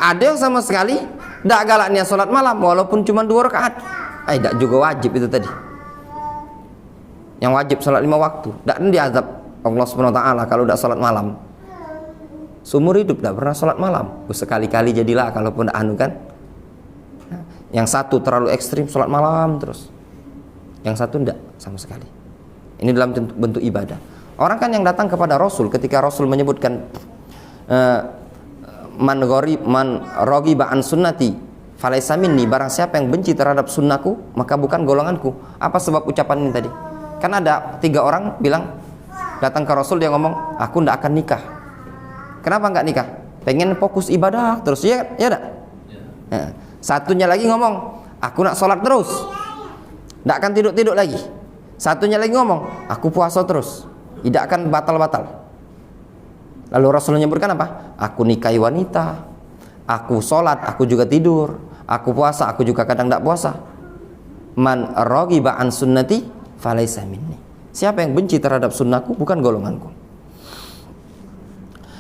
S1: Ada yang sama sekali tidak galaknya sholat malam walaupun cuma 2 rakaat. Tidak juga wajib itu tadi. Yang wajib sholat 5 waktu, tidak diazab Allah Subhanahu Wa Taala kalau tidak sholat malam. Seumur hidup tidak pernah sholat malam. Sekali-kali jadilah kalaupun anu kan. Yang satu terlalu ekstrim sholat malam terus, yang satu tidak sama sekali. Ini dalam bentuk ibadah. Orang kan yang datang kepada Rasul ketika Rasul menyebutkan man raghiba an sunnati falaysa minni, barang siapa yang benci terhadap sunnahku maka bukan golonganku. Apa sebab ucapan ini tadi? Kan ada 3 orang bilang datang ke Rasul, dia ngomong aku tidak akan nikah. Kenapa nggak nikah? Pengen fokus ibadah terus, ya enggak? Ya. Satunya lagi ngomong aku nak sholat terus, tidak akan tidur lagi. Satunya lagi ngomong aku puasa terus, tidak akan batal-batal. Lalu Rasul menyebutkan apa? Aku nikahi wanita, aku sholat, aku juga tidur, aku puasa, aku juga kadang tidak puasa. Man raghiba an sunnati falaysa minni. Siapa yang benci terhadap sunnahku bukan golonganku.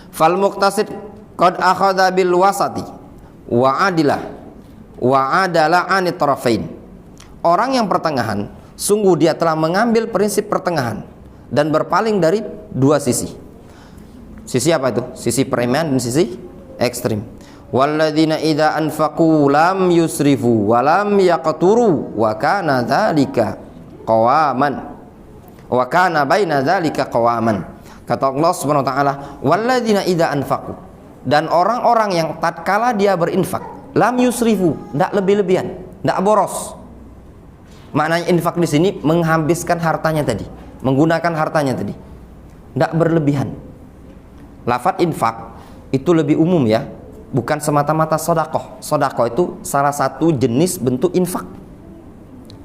S1: Fal muqtasid qad akhadha bil wasati wa adilah wa adala 'anit tarafain. Orang yang pertengahan, sungguh dia telah mengambil prinsip pertengahan dan berpaling dari dua sisi. Sisi apa itu? Sisi premium dan sisi ekstrim. Walladzina idza anfaqu lam yusrifu wa lam yaqturu wa kana dzalika qawaman wa kana baina dzalika qawaman. Kata Allah Subhanahu wa taala, walladzina idza anfaqu, dan orang-orang yang tatkala dia berinfak, lam yusrifu, tidak lebih-lebihan, tidak boros. Maknanya infak di sini menghabiskan hartanya tadi, menggunakan hartanya tadi, tidak berlebihan. Lafaz infak itu lebih umum ya, bukan semata-mata sodakoh. Sodakoh itu salah satu jenis bentuk infak.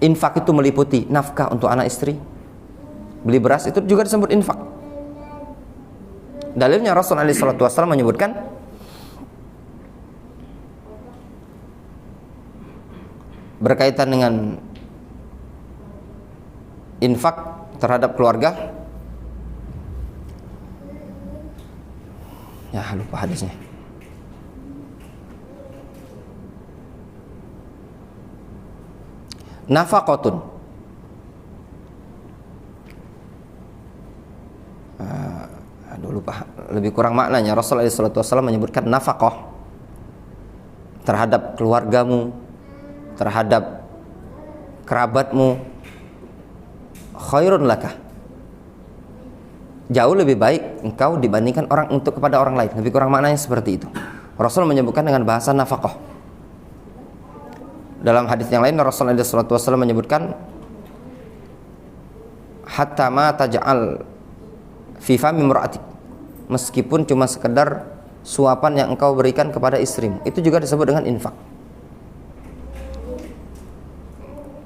S1: Infak itu meliputi nafkah untuk anak istri, beli beras, itu juga disebut infak. Dalilnya Rasulullah SAW menyebutkan berkaitan dengan infak terhadap keluarga. Ya, lupa hadisnya. Nafaqatun, lupa, lebih kurang maknanya. Rasulullah SAW menyebutkan nafaqah terhadap keluargamu, terhadap kerabatmu, khairun laka, jauh lebih baik engkau dibandingkan orang untuk kepada orang lain. Lebih kurang maknanya seperti itu. Rasul menyebutkan dengan bahasa nafaqah. Dalam hadis yang lain Rasulullah SAW menyebutkan hatta ma taj'al fi fami imra'atik, meskipun cuma sekedar suapan yang engkau berikan kepada istrimu, itu juga disebut dengan infak.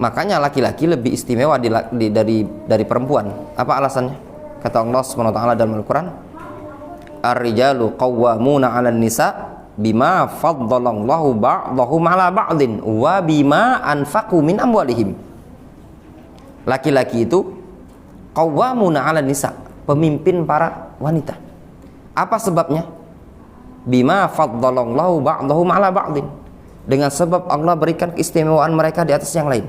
S1: Makanya laki-laki lebih istimewa dari perempuan. Apa alasannya? Kata Allah SWT dalam Al-Quran, ar-rijalu qawwamuna 'alan nisa bima faddalallahu ba'dahum 'ala ba'din wa bima anfaqu min amwalihim. Laki-laki itu qawwamuna 'alan nisa, pemimpin para wanita. Apa sebabnya? Bima faddalallahu ba'dahum 'ala ba'din, dengan sebab Allah berikan keistimewaan mereka di atas yang lain.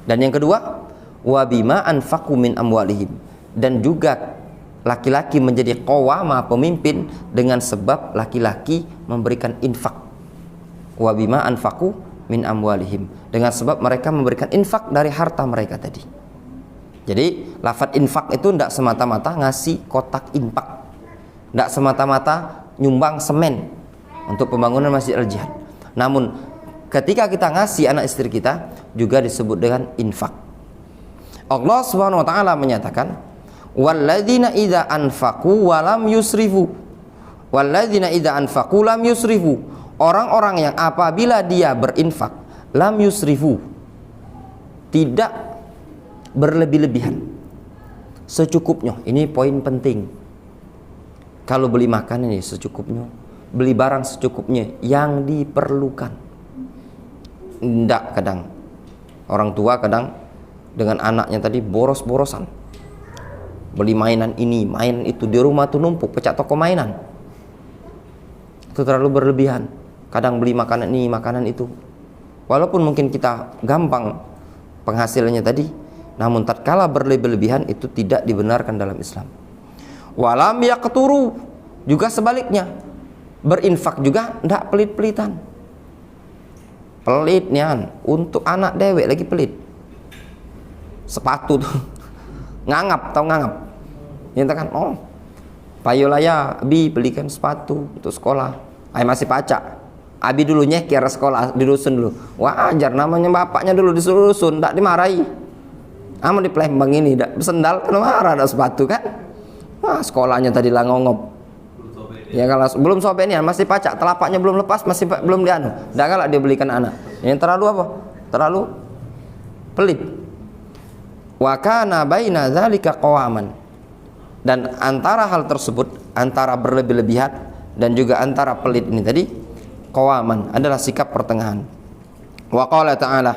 S1: Dan yang kedua, wa bima anfaqu min amwalihim, dan juga laki-laki menjadi qawama, pemimpin, dengan sebab laki-laki memberikan infak. Wa bima anfaqu min amwalihim, dengan sebab mereka memberikan infak dari harta mereka tadi. Jadi lafaz infak itu tidak semata-mata ngasih kotak infak, tidak semata-mata nyumbang semen untuk pembangunan Masjid Al-Jihad. Namun ketika kita ngasih anak istri kita juga disebut dengan infak. Allah Subhanahu wa taala menyatakan, walladzina idza anfaqu wa lam yusrifu. Walladzina idza anfaqu lam yusrifu. Orang-orang yang apabila dia berinfak, lam yusrifu, tidak berlebih-lebihan, secukupnya. Ini poin penting. Kalau beli makan ini secukupnya, beli barang secukupnya yang diperlukan. Tidak, kadang orang tua kadang dengan anaknya tadi boros-borosan, beli mainan ini, mainan itu, di rumah tuh numpuk, pecah toko mainan. Itu terlalu berlebihan. Kadang beli makanan ini, makanan itu. Walaupun mungkin kita gampang penghasilannya tadi, namun tatkala berlebih-lebihan itu tidak dibenarkan dalam Islam. Walam yaqturu, juga sebaliknya, berinfak juga tidak pelit-pelitan. Pelitnya untuk anak dewek lagi pelit. Sepatu tuh ngangap, tahu ngangap? Nyatakan, oh payolaya abi belikan sepatu untuk sekolah. Ay masih pacak. Abi dulu nyekir sekolah di dusun dulu. Wah, ajar namanya bapaknya dulu di dusun, tak dimarahi. Aman di Palembang ini tak sendal kena marah, ada sepatu kan? Wah, sekolahnya tadi lah ngongop. Ya kalau belum sobek nih masih pacak, telapaknya belum lepas, masih belum dianu. Dah galak dia belikan anak. Yang terlalu apa? Terlalu pelit. Wa kana baina dzalika qawaman. Dan antara hal tersebut, antara berlebih-lebihan dan juga antara pelit ini tadi, qawaman adalah sikap pertengahan. Wa qala ta'ala,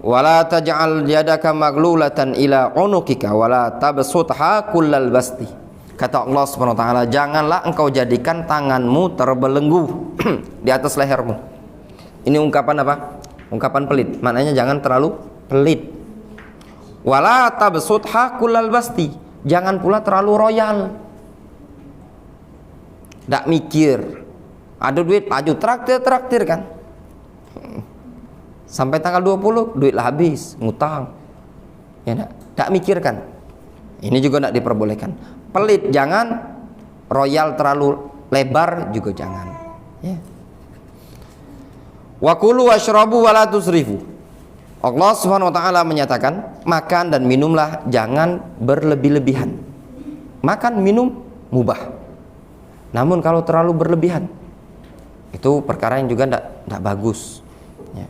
S1: wa la taj'al yadaka maglulatan ila unuqika wa la tabsutha kullal basti. Kata Allah Subhanahu wa taala, janganlah engkau jadikan tanganmu terbelenggu di atas lehermu. Ini ungkapan apa? Ungkapan pelit. Maknanya jangan terlalu pelit. Wala tabsutha kullal basti. Jangan pula terlalu royal. Ndak mikir. Ada duit, maju traktir kan. Sampai tanggal 20 duit lah habis, ngutang. Ya ndak mikirkan. Ini juga ndak diperbolehkan. Pelit jangan, royal terlalu lebar juga jangan. Ya. Wa kulu washrabu wa la tusrifu. Allah Subhanahu wa taala menyatakan, makan dan minumlah, jangan berlebih-lebihan. Makan minum mubah. Namun kalau terlalu berlebihan, itu perkara yang juga tidak bagus. Ya.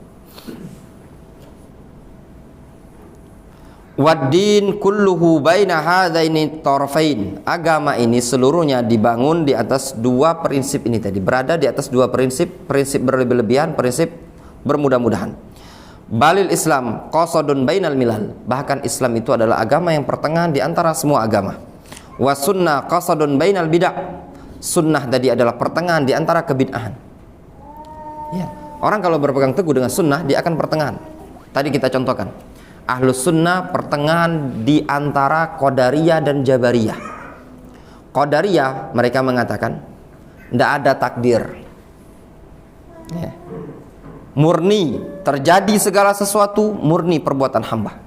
S1: Waddin kulluhu baina hadaini tarfain. Agama ini seluruhnya dibangun di atas dua prinsip ini tadi. Berada di atas dua prinsip, prinsip berlebih-lebihan, prinsip bermudah-mudahan. Balil Islam qasadun bainal milal. Bahkan Islam itu adalah agama yang pertengahan di antara semua agama. Wa sunnah qasadun bainal bid'ah. Sunnah tadi adalah pertengahan di antara kebid'ahan. Ya. Orang kalau berpegang teguh dengan sunnah, dia akan pertengahan. Tadi kita contohkan. Ahlus sunnah pertengahan di antara Qadariyah dan Jabariyah. Qadariyah mereka mengatakan tidak ada takdir. Ya. Murni terjadi segala sesuatu, murni perbuatan hamba.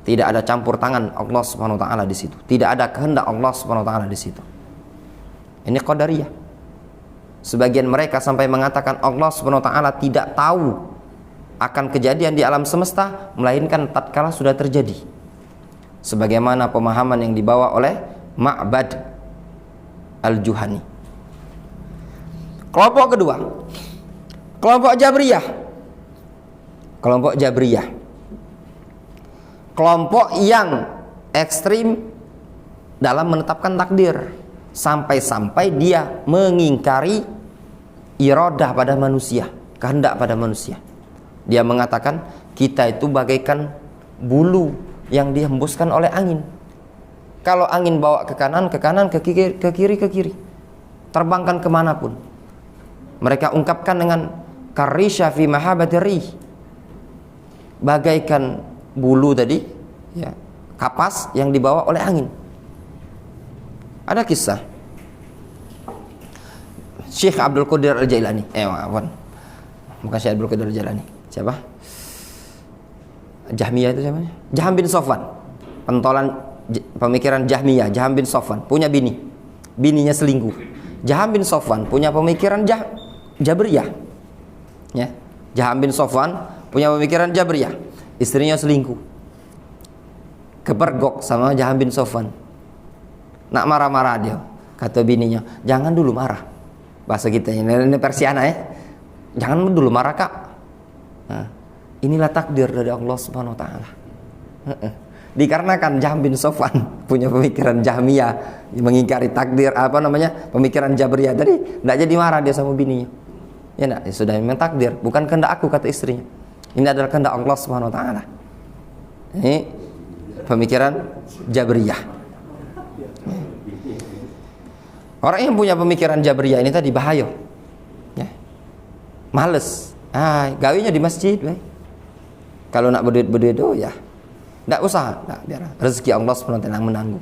S1: Tidak ada campur tangan Allah Subhanahu wa taala di situ. Tidak ada kehendak Allah Subhanahu wa taala di situ. Ini Qadariyah. Sebagian mereka sampai mengatakan Allah Subhanahu wa taala tidak tahu akan kejadian di alam semesta melainkan tatkala sudah terjadi. Sebagaimana pemahaman yang dibawa oleh Ma'bad Al-Juhani. Kelompok kedua, kelompok Jabriyah. Kelompok Jabriyah, kelompok yang ekstrim dalam menetapkan takdir, sampai-sampai dia mengingkari iradah pada manusia, kehendak pada manusia. Dia mengatakan kita itu bagaikan bulu yang dihembuskan oleh angin. Kalau angin bawa ke kanan, ke kiri, terbangkan kemanapun. Mereka ungkapkan dengan karisha fi mahabati rih, bagaikan bulu tadi, ya, kapas yang dibawa oleh angin. Ada kisah Syekh Abdul Qadir Al-Jailani. Bukan Syekh Abdul Qadir Al-Jailani. Siapa? Jahmiyah itu siapa? Jaham bin Sofwan. Pentolan pemikiran Jahmiyah. Jaham bin Sofwan punya bini. Bininya selingkuh. Jaham bin Sofwan punya pemikiran Jabriyah. Ya. Jaham bin Sofwan punya pemikiran Jabriyah. Istrinya selingkuh. Kepergok sama Jaham bin Sofwan. Nak marah-marah dia. Kata bininya, jangan dulu marah. Bahasa kita ini Persiana ya. Jangan dulu marah kak. Nah, inilah takdir dari Allah Subhanahu wa taala. Dikarenakan Jaham bin Sofwan punya pemikiran Jahmiyah, mengingkari takdir, pemikiran Jabriyah tadi, tidak jadi marah dia sama bininya. Ya enggak, ya sudah, memang takdir, bukan kehendak aku, kata istrinya. Ini adalah kehendak Allah Subhanahu wa taala. Ini pemikiran Jabriyah. Orang yang punya pemikiran Jabriyah ini tadi bahaya. Ya. Males. Gawinya di masjid, kalau nak berduit ya, tidak usah, biar rezeki Allah SWT menanggung.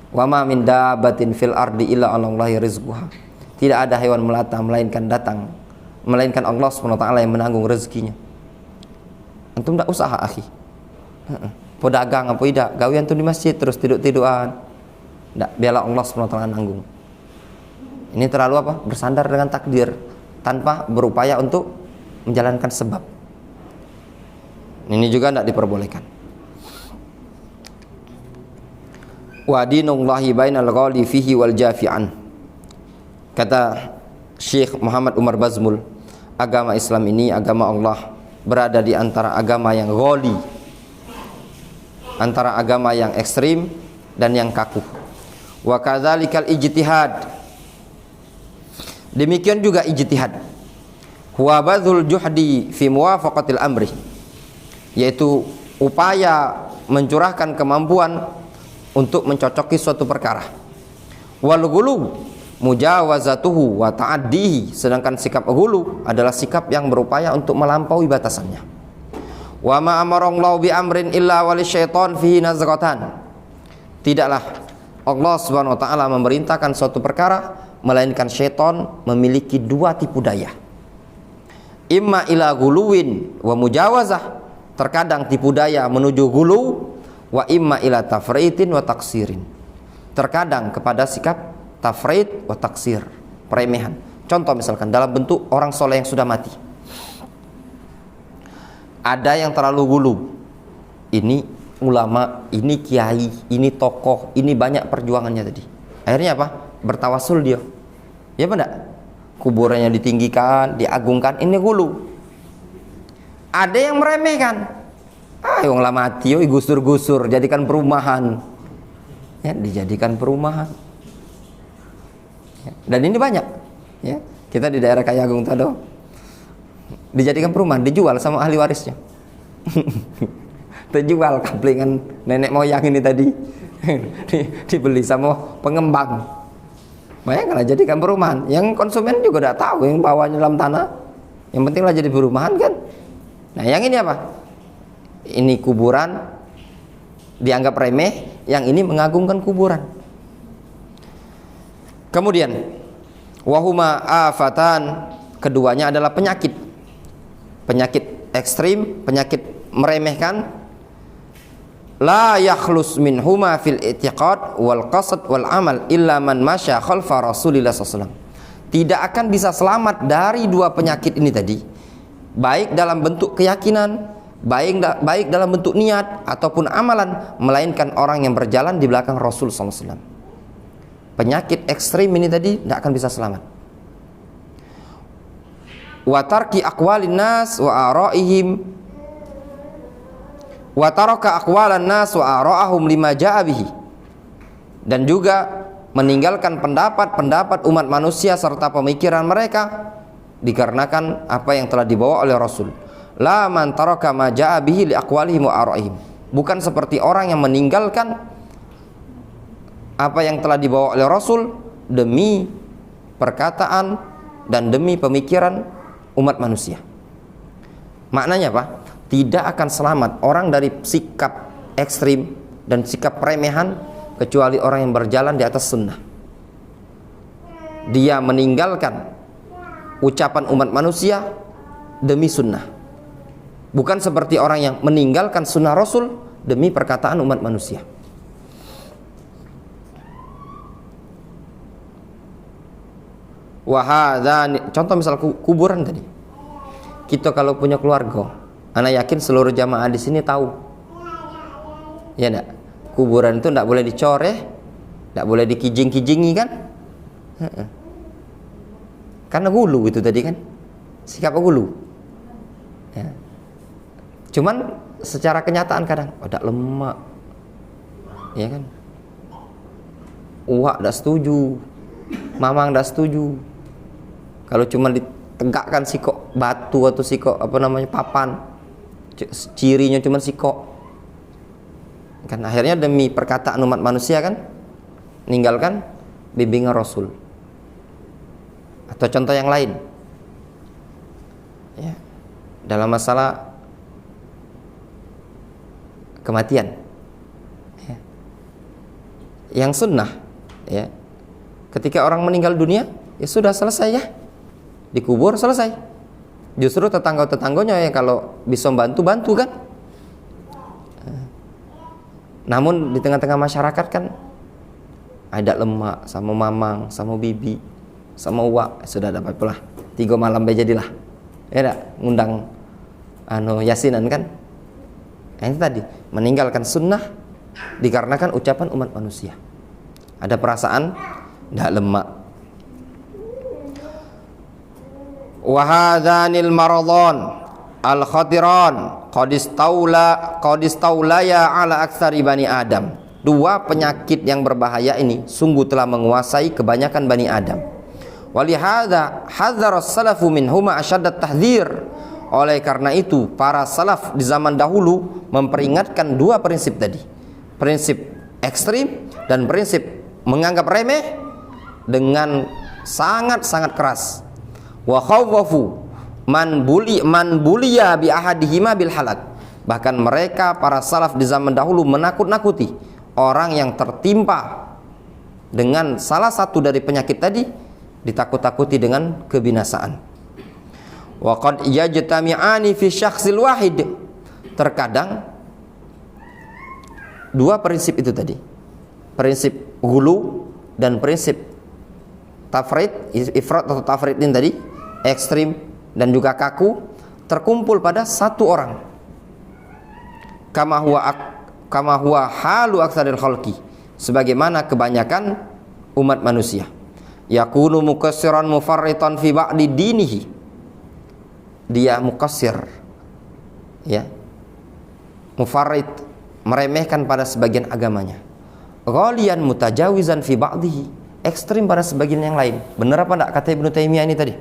S1: Wa ma min dabbatin fil ardi illa 'alallahi rizquha. Tidak ada hewan melata melainkan Allah SWT yang menanggung rezekinya. Antum tidak usaha, akhi. Pedagang apa tidak, gawian tu di masjid terus tidur-tiduran. Tidak, biarlah Allah SWT nanggung. Ini terlalu bersandar dengan takdir tanpa berupaya untuk menjalankan sebab. Ini juga tidak diperbolehkan. Wa dinullahi bainal ghali fihi wal jafi'an. Kata Syekh Muhammad Umar Bazmul, agama Islam ini, agama Allah, berada di antara agama yang ghali, antara agama yang ekstrim dan yang kaku. Wa kadzalikal ijtihad. Demikian juga ijtihad. Huwa badzul juhdi fi muwafaqatil amri, yaitu upaya mencurahkan kemampuan untuk mencocoki suatu perkara. Wal ghulu mujawazatuhu wa ta'addihi, sedangkan sikap ghulu adalah sikap yang berupaya untuk melampaui batasannya. Wa ma amarallahu bi amrin illa walisyaiton fihi nazghatan. Tidaklah Allah Subhanahu wa taala memerintahkan suatu perkara melainkan syaitan memiliki dua tipu daya. Imma ila ghuluwin wa mujawazah, terkadang tipu daya menuju ghulu, wa imma ila tafritin wa taksirin, terkadang kepada sikap tafrid wa taksir, peremehan. Contoh misalkan dalam bentuk orang soleh yang sudah mati, ada yang terlalu ghulu, ini ulama, ini kiai, ini tokoh, ini banyak perjuangannya tadi. Akhirnya apa? Bertawasul dia. Ya benar? Kuburannya ditinggikan, diagungkan, ini ghulu. Ada yang meremehkan. Wong lah mati, gusur-gusur, jadikan perumahan. Ya, dijadikan perumahan. Ya, dan ini banyak. Ya, kita di daerah Kayagung Tado dijadikan perumahan, dijual sama ahli warisnya. Terjual kaplingan nenek moyang ini tadi. Dibeli sama pengembang. Bayangkanlah jadikan perumahan. Yang konsumen juga tidak tahu yang bawahnya dalam tanah. Yang pentinglah jadi perumahan kan. Nah, yang ini apa? Ini kuburan dianggap remeh, yang ini mengagungkan kuburan. Kemudian wahuma afatan, keduanya adalah penyakit. Penyakit ekstrim, penyakit meremehkan. La yakhlus minhuma fil i'tiqad wal qasd wal amal illa man masya khalfa Rasulillah SAW. Tidak akan bisa selamat dari dua penyakit ini tadi, baik dalam bentuk keyakinan, baik dalam bentuk niat ataupun amalan, melainkan orang yang berjalan di belakang Rasul SAW. Penyakit ekstrim ini tadi tidak akan bisa selamat. Wa tarki aqwalin nas wa ara'ihim, wa taraka aqwalan nas wa ara'ahum lima ja'a bihi, dan juga meninggalkan pendapat-pendapat umat manusia serta pemikiran mereka dikarenakan apa yang telah dibawa oleh Rasul. La man taraka ma ja'a bihi li aqwalihim wa ara'ihim, bukan seperti orang yang meninggalkan apa yang telah dibawa oleh Rasul demi perkataan dan demi pemikiran umat manusia. Maknanya apa? Tidak akan selamat orang dari sikap ekstrim dan sikap peremehan kecuali orang yang berjalan di atas sunnah. Dia meninggalkan ucapan umat manusia demi sunnah, bukan seperti orang yang meninggalkan sunnah Rasul demi perkataan umat manusia. Wahadani, contoh misal kuburan tadi. Kita kalau punya keluarga, anak yakin seluruh jamaah di sini tahu, ya enggak? Kuburan itu enggak boleh dicoreh, enggak boleh dikijing-kijingi kan? Karena ghulu itu tadi kan, sikap ghulu. Ya. Cuman secara kenyataan kadang, tidak lemak, ya kan? Uwak tidak setuju, mamang tidak setuju. Kalau cuma ditegakkan sikok batu atau sikok papan, cirinya cuma sikok, kan akhirnya demi perkataan umat manusia kan meninggalkan bimbingan Rasul. Atau contoh yang lain, ya, dalam masalah kematian, ya, yang sunnah, ya, ketika orang meninggal dunia ya sudah selesai, ya, dikubur selesai. Justru tetangga-tetangganya yang kalau bisa bantu kan. Namun di tengah-tengah masyarakat kan ada lemak sama mamang sama bibi sama uak, sudah dapat pula 3 malam jadilah, ya enggak, ngundang yasinan kan. Ini tadi meninggalkan sunnah dikarenakan ucapan umat manusia, ada perasaan tidak lemak. Wahadhanil maradhan al-khatiran qadistaulaya ala aktsari bani Adam. Dua penyakit yang berbahaya ini sungguh telah menguasai kebanyakan Bani Adam. Walihada hadzara as-salafu minhuma asyaddat tahdzir. Oleh karena itu para salaf di zaman dahulu memperingatkan dua prinsip tadi, prinsip ekstrim dan prinsip menganggap remeh, dengan sangat-sangat keras. Wa khawwafu man buliya bi ahadihima bil halak. Bahkan mereka para salaf di zaman dahulu menakut-nakuti orang yang tertimpa dengan salah satu dari penyakit tadi, ditakut-takuti dengan kebinasaan. Wa qad yajtami'ani fi syakhsil wahid. Terkadang dua prinsip itu tadi, prinsip ghulu dan prinsip tafrid, ifrat atau tafrid ini tadi, ekstrim dan juga kaku, terkumpul pada satu orang. Kama huwa halu aktsaril khalqi, sebagaimana kebanyakan umat manusia. Yakunu mukassiran mufarritan fi ba'di dinihi, dia mukassir, ya, mufarrit, meremehkan pada sebagian agamanya. Ghaliyan mutajawizan fi ba'dihi, ekstrim pada sebagian yang lain. Benar apa enggak kata Ibnu Taimiyah ini tadi?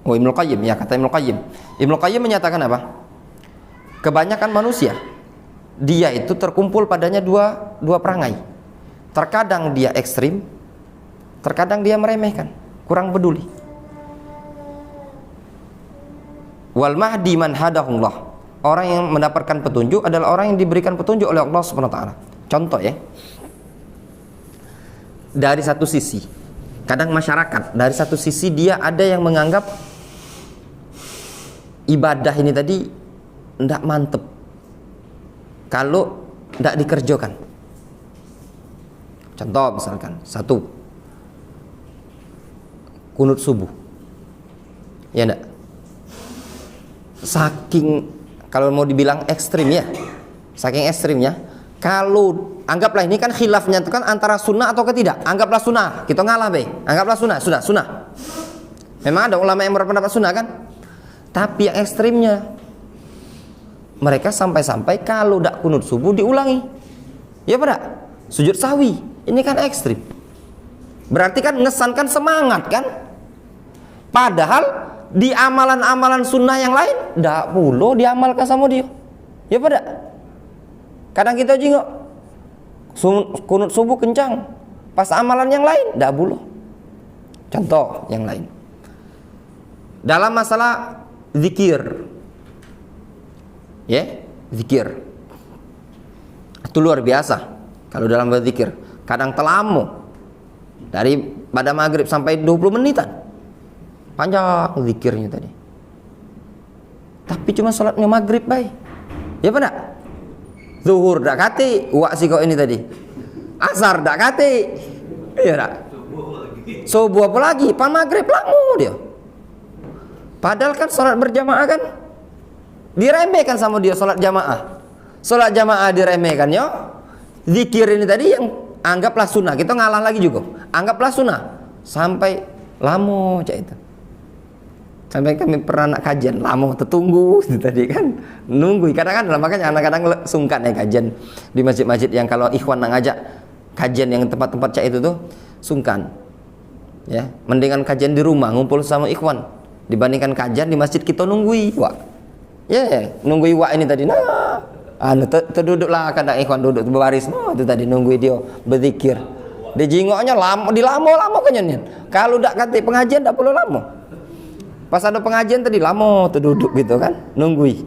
S1: Oh, Ibnu Qayyim, ya, kata Ibnu Qayyim. Ibnu Qayyim menyatakan apa? Kebanyakan manusia dia itu terkumpul padanya dua perangai. Terkadang dia ekstrim, terkadang dia meremehkan, kurang peduli. Wal mahdi man hadahullah, orang yang mendapatkan petunjuk adalah orang yang diberikan petunjuk oleh Allah Subhanahu wa taala. Contoh ya, dari satu sisi, kadang masyarakat dari satu sisi dia ada yang menganggap ibadah ini tadi tidak mantep kalau tidak dikerjakan. Contoh misalkan, satu, kunut subuh, ya enggak? Saking, kalau mau dibilang ekstrim ya, saking ekstrimnya, kalau anggaplah ini kan khilafnya itu kan antara sunnah atau tidak, anggaplah sunnah, kita ngalah be, anggaplah sunnah. Memang ada ulama yang berpendapat sunnah kan, tapi yang ekstrimnya mereka sampai-sampai kalau tidak kunut subuh diulangi, ya pada sujud sawi, ini kan ekstrim, berarti kan ngesankan semangat kan, padahal di amalan-amalan sunnah yang lain tidak perlu diamalkan sama dia, ya pada. Kadang kita jengok kunut subuh kencang, pas amalan yang lain tidak perlu. Contoh yang lain, dalam masalah zikir, ya, zikir itu luar biasa. Kalau dalam berzikir kadang telamu dari pada maghrib sampai 20 menitan, panjang zikirnya tadi. Tapi cuma sholatnya maghrib baik, ya benar. Zuhur dak kate, wa si kau ini tadi. Asar dak kate, iya dak. Subuh apa lagi? Pan maghrib lamu dia. Padahal kan sholat berjamaah kan diremehkan sama dia, sholat jamaah. Sholat jamaah diremehkan ya. Zikir ini tadi yang anggaplah sunnah, kita ngalah lagi juga. Anggaplah sunnah sampai lama cak itu. Sampai kami pernah nak kajian lama tertunggu itu tadi kan, nunggu. Kadang-kadang makanya anak-kadang sungkan ya kajian di masjid-masjid yang kalau ikhwan nak ngajak kajian yang tempat-tempat cak itu tuh sungkan. Ya, mendingan kajian di rumah ngumpul sama ikhwan dibandingkan kajian di masjid kita nunggui wak. Ya, nunggui wak ini tadi. Nah, terduduklah kadang ikhwan duduk berbaris. Nah, itu tadi nunggui dia berzikir. Di jingoknya lama, di lama kan nyen. Kalau ndak kate pengajian ndak perlu lama. Pas ada pengajian tadi lama terduduk gitu kan, nunggui.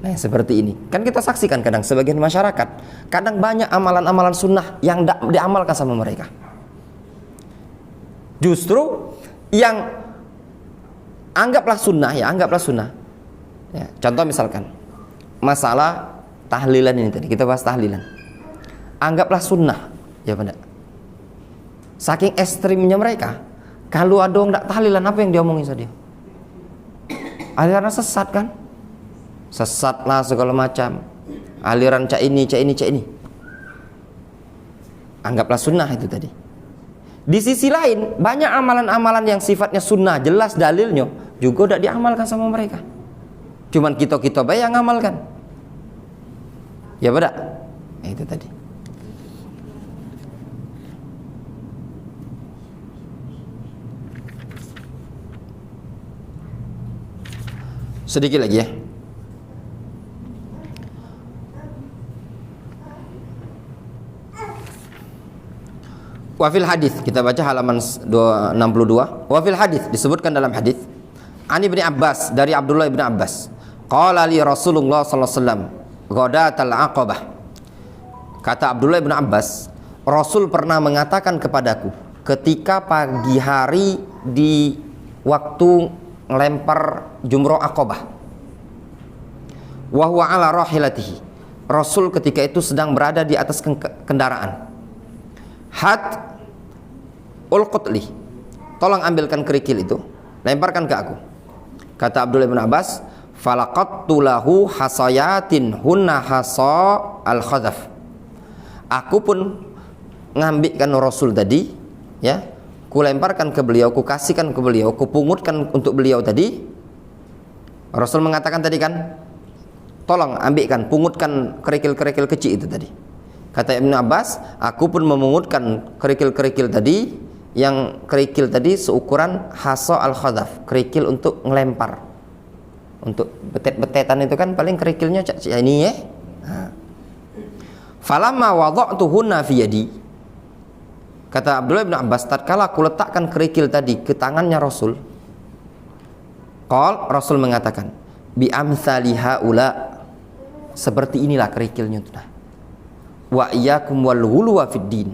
S1: Nah, seperti ini. Kan kita saksikan kadang sebagian masyarakat, kadang banyak amalan-amalan sunnah yang ndak diamalkan sama mereka. Justru yang anggaplah sunnah ya, anggaplah sunnah. Ya, contoh misalkan masalah tahlilan ini tadi, kita bahas tahlilan. Anggaplah sunnah, ya benar. Saking ekstrimnya mereka, kalau ada orang tak tahlilan, apa yang dia omongin sama dia? Aliran sesat kan? Sesat lah segala macam. Aliran cak ini. Anggaplah sunnah itu tadi. Di sisi lain, banyak amalan-amalan yang sifatnya sunnah, jelas dalilnya, juga tidak diamalkan sama mereka. Cuman kita baik yang ngamalkan. Ya bedak? Itu tadi. Sedikit lagi ya. Wafil hadis, kita baca halaman 62. Wafil hadis, disebutkan dalam hadis Ani bin Abbas, dari Abdullah bin Abbas, qala li Rasulullah sallallahu alaihi wasallam ghadatal aqabah. Kata Abdullah bin Abbas, Rasul pernah mengatakan kepadaku ketika pagi hari di waktu ngelempar jumroh Aqabah, wa huwa ala rahilatihi. Rasul ketika itu sedang berada di atas kendaraan. Hat ulqutli, tolong ambilkan kerikil itu, lemparkan ke aku. Kata Abdullah bin Abbas, falaqattu lahu hasayatin hunna hasa al-khadaf. Aku pun ngambilkan Rasul tadi, ya, kulemparkan ke beliau, kukasihkan ke beliau, kupungutkan untuk beliau tadi. Rasul mengatakan tadi kan, tolong ambilkan, pungutkan kerikil-kerikil kecil itu tadi. Kata Ibnu Abbas, aku pun memungutkan kerikil-kerikil tadi, yang kerikil tadi seukuran hasa al-khadaf, kerikil untuk ngelempar. Untuk betet-betetan itu kan paling kerikilnya ini ya. Falamma wada'tuhunna fi yadi. Kata Abdullah bin Abbas, tatkala aku letakkan kerikil tadi ke tangannya Rasul, Rasul mengatakan, bi amsali haula, seperti inilah kerikilnya itu. Wa iyyakum wal ghuluwa fid din.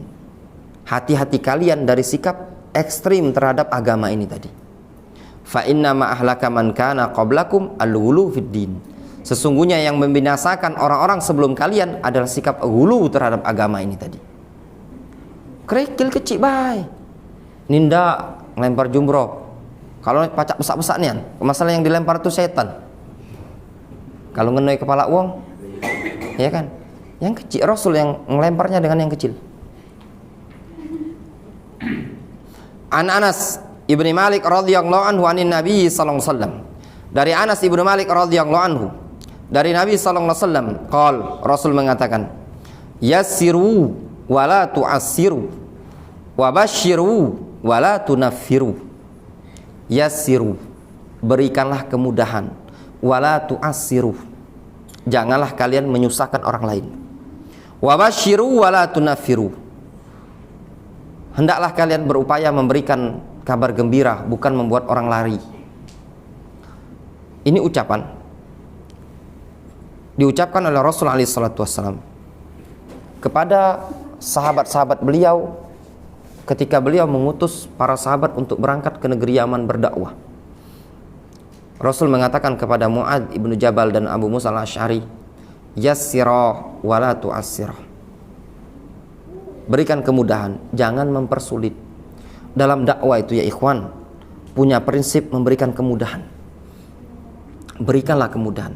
S1: Hati-hati kalian dari sikap ekstrim terhadap agama ini tadi. Fa inna ma ahlaka man kana qablakum al-ghulu fid din. Sesungguhnya yang membinasakan orang-orang sebelum kalian adalah sikap ghulu terhadap agama ini tadi. Kerikil kecil bay, ninda ngelempar jumroh. Kalau pacak besar-besar nian, masalah yang dilempar itu setan. Kalau ngenoi kepala uang, ya kan? Yang kecil, Rasul yang ngelemparnya dengan yang kecil. Anas ibni Malik radhiyallahu anhu anin Nabi sallallahu alaihi wasallam. Dari Anas ibnu Malik radhiyallahu anhu, dari Nabi sallallahu alaihi wasallam, Rasul mengatakan, yassiru wala tu'assiru, wabashiru wala tunaffiru. Yassiru, berikanlah kemudahan, wala tu'assiru, janganlah kalian menyusahkan orang lain. Wabashiru wala tunaffiru, hendaklah kalian berupaya memberikan kabar gembira, bukan membuat orang lari. Ini ucapan diucapkan oleh Rasul alaihi salatu wassalam kepada sahabat-sahabat beliau ketika beliau mengutus para sahabat untuk berangkat ke negeri Yaman berdakwah. Rasul mengatakan kepada Mu'adz ibnu Jabal dan Abu Musa al-Asy'ari, yassira wa la tu'assira. Berikan kemudahan, jangan mempersulit. Dalam dakwah itu ya ikhwan, punya prinsip memberikan kemudahan. Berikanlah kemudahan.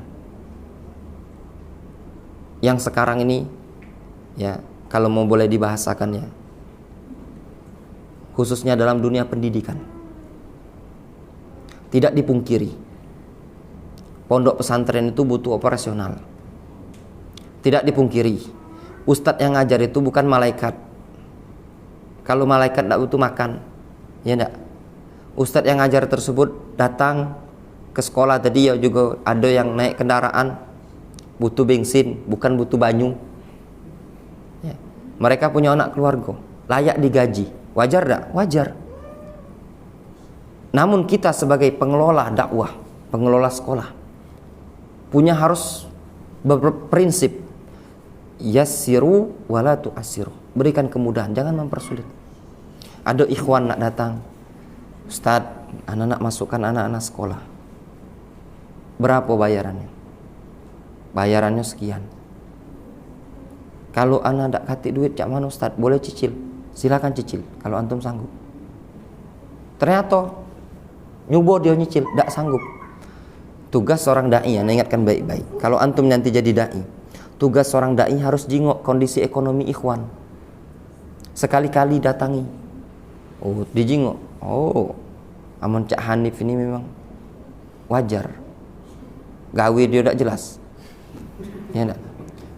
S1: Yang sekarang ini, ya, kalau mau boleh dibahasakan ya, khususnya dalam dunia pendidikan, tidak dipungkiri, pondok pesantren itu butuh operasional. Tidak dipungkiri, ustadz yang ngajar itu bukan malaikat. Kalau malaikat tidak butuh makan, ya enggak. Ustadz yang ngajar tersebut datang ke sekolah tadi ya juga ada yang naik kendaraan, butuh bensin, bukan butuh banyu. Ya. Mereka punya anak keluarga, layak digaji. Wajar tak? Wajar. Namun kita sebagai pengelola dakwah, pengelola sekolah, punya harus berprinsip yassiru wala tu'assiru. Berikan kemudahan, jangan mempersulit. Ada ikhwan nak datang, Ustaz, anak-anak masukkan anak-anak sekolah. Berapa bayarannya? Bayarannya sekian. Kalau anak tak kasih duit, cak mana Ustaz? Boleh cicil? Silakan cicil kalau antum sanggup. Ternyata nyoba dia nyicil, tak sanggup. Tugas seorang dai, ingatkan baik-baik. Kalau antum nanti jadi dai, tugas seorang dai harus jingok kondisi ekonomi ikhwan. Sekali-kali datangi. Oh, dijingok. Oh, aman Cak Hanif ini memang wajar. Gawe dia tak jelas. Ya enggak?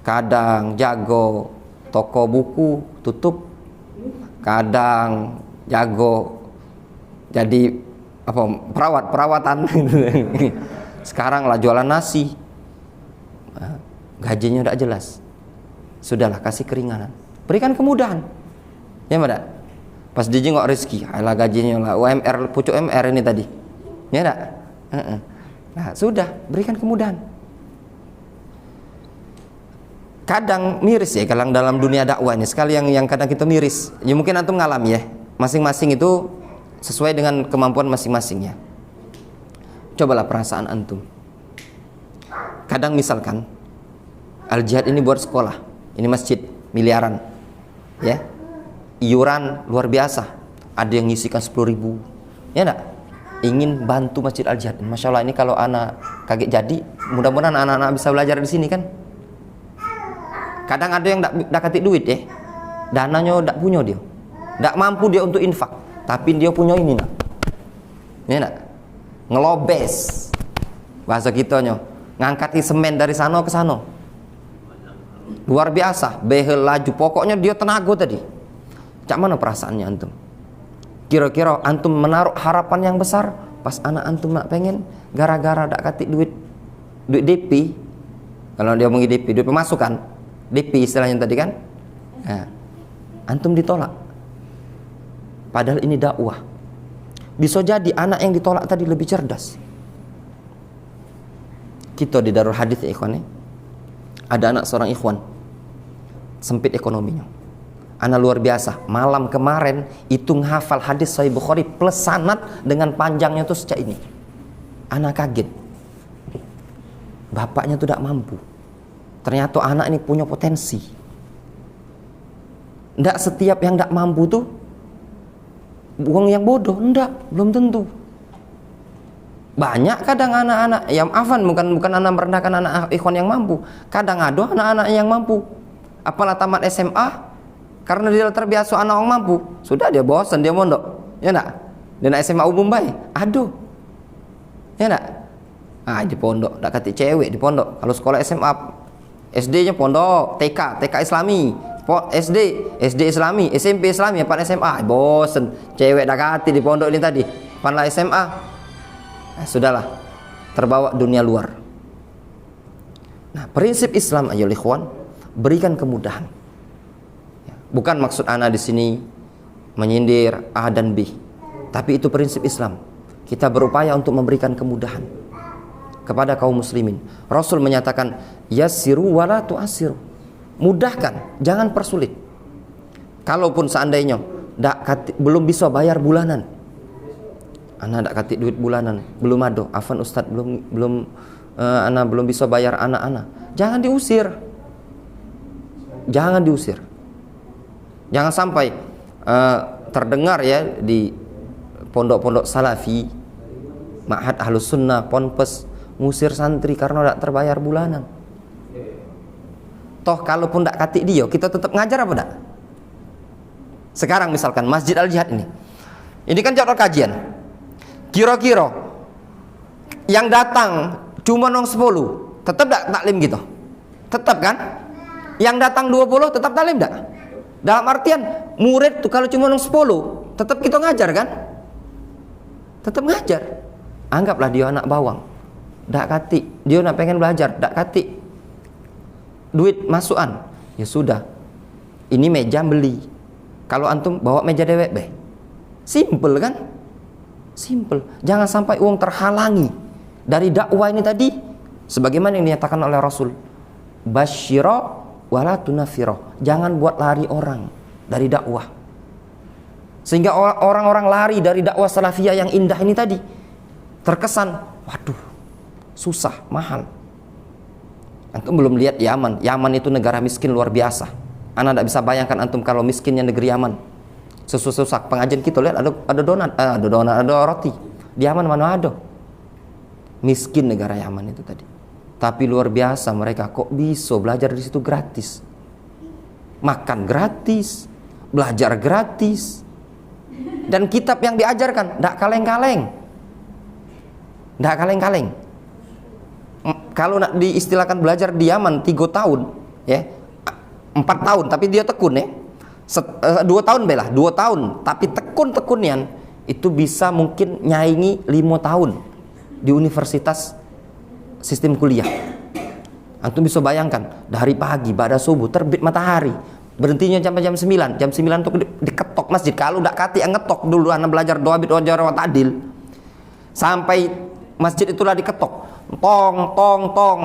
S1: Kadang jago toko buku tutup. Kadang jago jadi apa perawatan. Sekarang lah jualan nasi. Gajinya tidak jelas. Sudahlah, kasih keringanan, berikan kemudahan. Ya, Mbak. Pas dijengok rezeki, alah gajinya lah UMR, pucuk UMR ini tadi. Ya enggak? Nah, sudah, berikan kemudahan. Kadang miris ya kalau dalam dunia dakwah ini, sekali yang kadang kita miris. Ya mungkin antum ngalami ya. Masing-masing itu sesuai dengan kemampuan masing-masing ya. Cobalah perasaan antum. Kadang misalkan Al-Jihad ini buat sekolah, ini masjid miliaran, ya, iuran luar biasa, ada yang ngisikan 10.000, ya enggak? Ingin bantu masjid Al-Jihad. Masya Allah, ini kalau anak kaget jadi, mudah-mudahan anak-anak bisa belajar di sini kan. Kadang ada yang enggak kasih duit ya, dananya enggak punya dia, enggak mampu dia untuk infak, tapi dia punya ini nak, ya enggak? Ngelobes, bahasa kitanya, ngangkati semen dari sana ke sana. Luar biasa, behel laju, pokoknya dia tenaga tadi. Cak mana perasaannya antum? Kira-kira antum menaruh harapan yang besar, pas anak antum nak pengen, gara-gara dak katik duit DP, kalau dia mau DP, duit pemasukan, DP istilahnya tadi kan, nah, antum ditolak. Padahal ini dakwah. Bisa jadi anak yang ditolak tadi lebih cerdas. Kita di Darul Hadits ya ikhwan, ada anak seorang ikhwan, sempit ekonominya, anak luar biasa. Malam kemarin itu menghafal hadis Sahih Bukhari plus sanad dengan panjangnya tuh sejak ini. Anak kaget, bapaknya tuh tidak mampu. Ternyata anak ini punya potensi. Tidak setiap yang tidak mampu tuh buang yang bodoh, enggak, belum tentu. Banyak kadang anak-anak yang afan, bukan anak merendahkan anak ikhwan yang mampu. Kadang ada anak-anak yang mampu, apalah tamat SMA, karena dia terbiasa anak orang mampu, sudah dia bosan, dia mondok, ya enggak? Dia nak SMA umum baik, aduh, ya enggak? Di pondok, enggak kata cewek di pondok. Kalau sekolah SMA, SD-nya pondok, TK Islami, SD Islami, SMP Islami, pan SMA, bosan, cewek dah kati di pondok ini tadi, panlah SMA. Sudahlah, terbawa dunia luar. Nah, prinsip Islam ayo ikhwan, berikan kemudahan. Bukan maksud ana di sini menyindir A dan B, tapi itu prinsip Islam. Kita berupaya untuk memberikan kemudahan kepada kaum muslimin. Rasul menyatakan, yassiru wala tu'assiru. Mudahkan, jangan persulit. Kalaupun seandainya belum bisa bayar bulanan, anak tak katik duit bulanan, belum ada, afan ustad, anak belum bisa bayar anak-anak, jangan diusir. Jangan diusir. Jangan sampai terdengar ya di pondok-pondok salafi, ma'had ahlus sunnah, ponpes, ngusir santri karena tak terbayar bulanan. Toh kalaupun tak katik dia, kita tetap ngajar apa tak? Sekarang misalkan Masjid Al-Jihad ini kan jadwal kajian. Kira-kira yang datang cuma 10, tetap tak taklim gitu? Tetap kan? Yang datang 20 tetap taklim tak? Dalam artian murid tuh kalau cuma 10, tetap kita ngajar kan? Tetap ngajar. Anggaplah dia anak bawang, tak katik, dia nak pengen belajar, tak katik duit masukan, ya sudah, ini meja beli. Kalau antum bawa meja dewek be, simple kan? Simple. Jangan sampai uang terhalangi dari dakwah ini tadi, sebagaimana yang dinyatakan oleh Rasul, basyira wala tunafira. Jangan buat lari orang dari dakwah, sehingga orang-orang lari dari dakwah salafiyah yang indah ini tadi, terkesan waduh susah, mahal. Antum belum lihat Yaman. Yaman itu negara miskin luar biasa. Anda tidak bisa bayangkan antum kalau miskinnya negeri Yaman. Susah-susah. Pengajian kita lihat ada donat, ada roti. Di Yaman mana ada? Miskin negara Yaman itu tadi. Tapi luar biasa mereka kok bisa belajar di situ gratis. Makan gratis, belajar gratis. Dan kitab yang diajarkan tidak kaleng-kaleng. Tidak kaleng-kaleng. Kalau nak diistilahkan belajar di Yaman 3 tahun, ya 4 tahun, tapi dia tekun ya. 2 tahun belah, 2 tahun, tapi tekun-tekunian itu bisa mungkin nyaingi 5 tahun di universitas sistem kuliah. Antum bisa bayangkan dari pagi pada subuh terbit matahari, Berhentinya sampai jam 9. Jam 9 tuh diketok masjid. Kalau udah kati ngetok dulu anak belajar doa bid wajar wa ta'dil. Sampai masjid itulah diketok. Tong tong tong.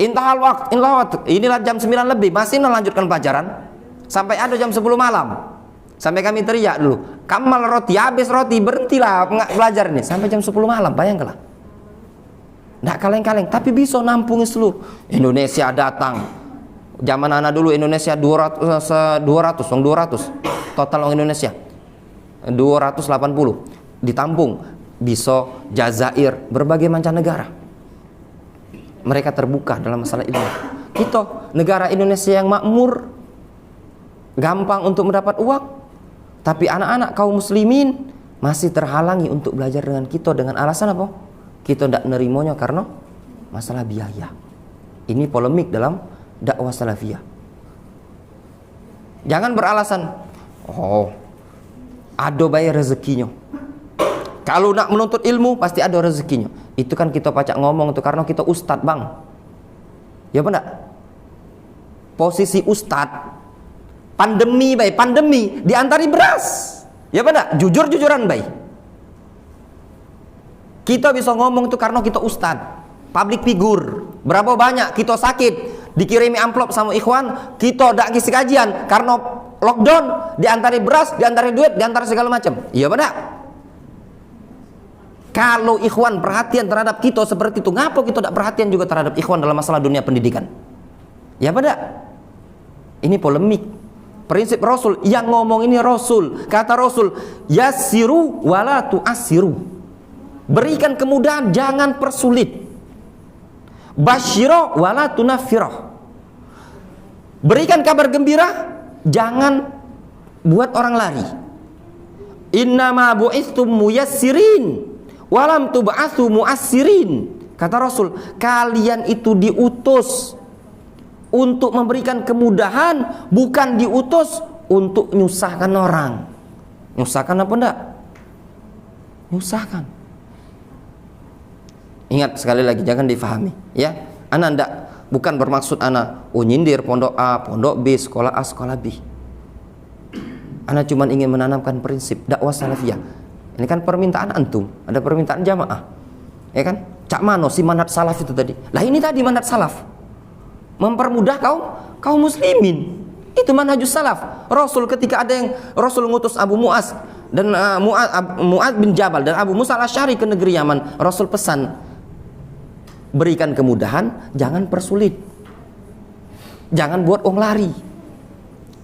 S1: Intahal waqt, inilah jam 9 lebih, masih melanjutkan pelajaran sampai ada jam 10 malam. Sampai kami teriak dulu, kamal roti, habis roti, berhentilah belajar nih sampai jam 10 malam, bayangkanlah. Nggak kaleng-kaleng, tapi bisa nampungin seluruh Indonesia datang. Zaman anak dulu Indonesia 200 total orang Indonesia 280 ditampung, bisa Jazair, berbagai mancanegara. Mereka terbuka dalam masalah ilmu. Kita negara Indonesia yang makmur, gampang untuk mendapat uang, tapi anak-anak kaum muslimin masih terhalangi untuk belajar dengan kita dengan alasan apa? Kita tidak nerimanya karena masalah biaya. Ini polemik dalam dakwah salafiyah. Jangan beralasan, oh, ada bayar rezekinya. Kalau nak menuntut ilmu pasti ada rezekinya. Itu kan kita pacak ngomong itu karena kita ustadz, bang. Ya benar. Posisi ustadz, pandemi bay, pandemi diantari beras. Ya benar. Jujur-jujuran bay. Kita bisa ngomong itu karena kita ustadz, public figure. Berapa banyak kita sakit, dikirimi amplop sama ikhwan, kita tidak ngisi kajian karena lockdown, diantari beras, diantari duit, diantari segala macam. Iya benar. Kalau ikhwan perhatian terhadap kita seperti itu, ngapa kita tidak perhatian juga terhadap ikhwan dalam masalah dunia pendidikan? Ya pada ini polemik. Prinsip Rasul yang ngomong ini Rasul. Kata Rasul, yassiru wala tu'assiru. Berikan kemudahan, jangan persulit. Basyira wala tunaffira. Berikan kabar gembira, jangan buat orang lari. Innama bu'istum muyassirin walam tub'atsu mu'assirin. Kata Rasul, kalian itu diutus untuk memberikan kemudahan, bukan diutus untuk nyusahkan orang. Nyusahkan apa enggak? Nyusahkan. Ingat sekali lagi, jangan difahami ya. Ana enggak, bukan bermaksud ana nyindir pondok A, pondok B, sekolah A, sekolah B. Ana cuma ingin menanamkan prinsip dakwah salafiyah. Ini kan permintaan antum, ada permintaan jamaah, ya kan? Cak mano si manhaj salaf itu tadi. Lah ini tadi manhaj salaf, mempermudah kaum muslimin. Itu manhajus salaf. Rasul ketika ada yang Rasul ngutus Abu Mu'az dan Mu'az bin Jabal dan Abu Musa al-Asy'ari ke negeri Yaman, Rasul pesan berikan kemudahan, jangan persulit, jangan buat orang lari.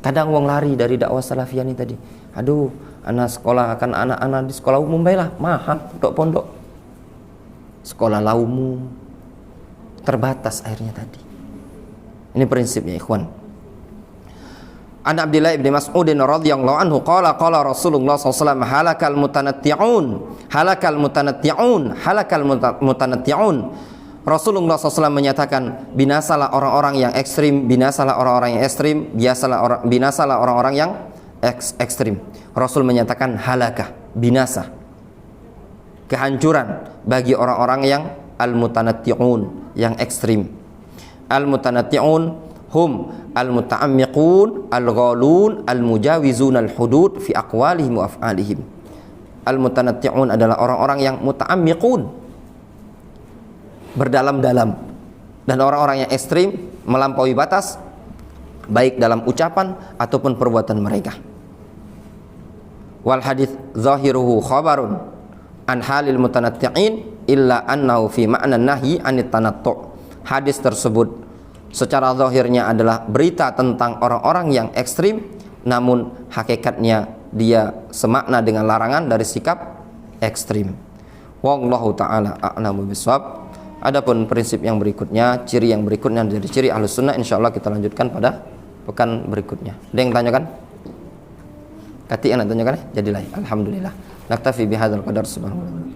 S1: Kadang orang lari dari dakwah salafiyah ini tadi. Aduh, anak sekolah akan anak-anak di sekolah umum baiklah, mahal pondok-pondok. Sekolah umum terbatas akhirnya tadi. Ini prinsipnya ikhwan. An Abdullah bin Mas'ud radhiyallahu anhu qala Rasulullah sallallahu alaihi wasallam halakal mutanatti'un. Rasulullah SAW menyatakan binasalah orang-orang yang ekstrim, binasalah orang-orang yang ekstrim, binasalah orang-orang yang ekstrim. Rasul menyatakan halakah, binasa, kehancuran bagi orang-orang yang al-mutanatti'un, yang ekstrim. Al-mutanatti'un hum al-muta'ammiqun, al-ghalun, al-mujawizun al-hudud fi aqwalihim wa af'alihim. Al-mutanatti'un adalah orang-orang yang muta'ammiqun, berdalam-dalam, dan orang-orang yang ekstrim, melampaui batas baik dalam ucapan ataupun perbuatan mereka. Wal hadits zahiruhu khabarun an halil mutanatti'in illa annahu fi ma'na nahyi anit tanattu'. Hadis tersebut secara zahirnya adalah berita tentang orang-orang yang ekstrim, namun hakikatnya dia semakna dengan larangan dari sikap ekstrim. Wallahu ta'ala a'lamu bishawab. Adapun prinsip yang berikutnya, ciri yang berikutnya dari ciri Ahlus Sunnah, insyaallah kita lanjutkan pada pekan berikutnya. Ada yang tanyakan? Kati anak tanyakan? Jadilah. Alhamdulillah. Naktafi bihadzal qadar subhanallah.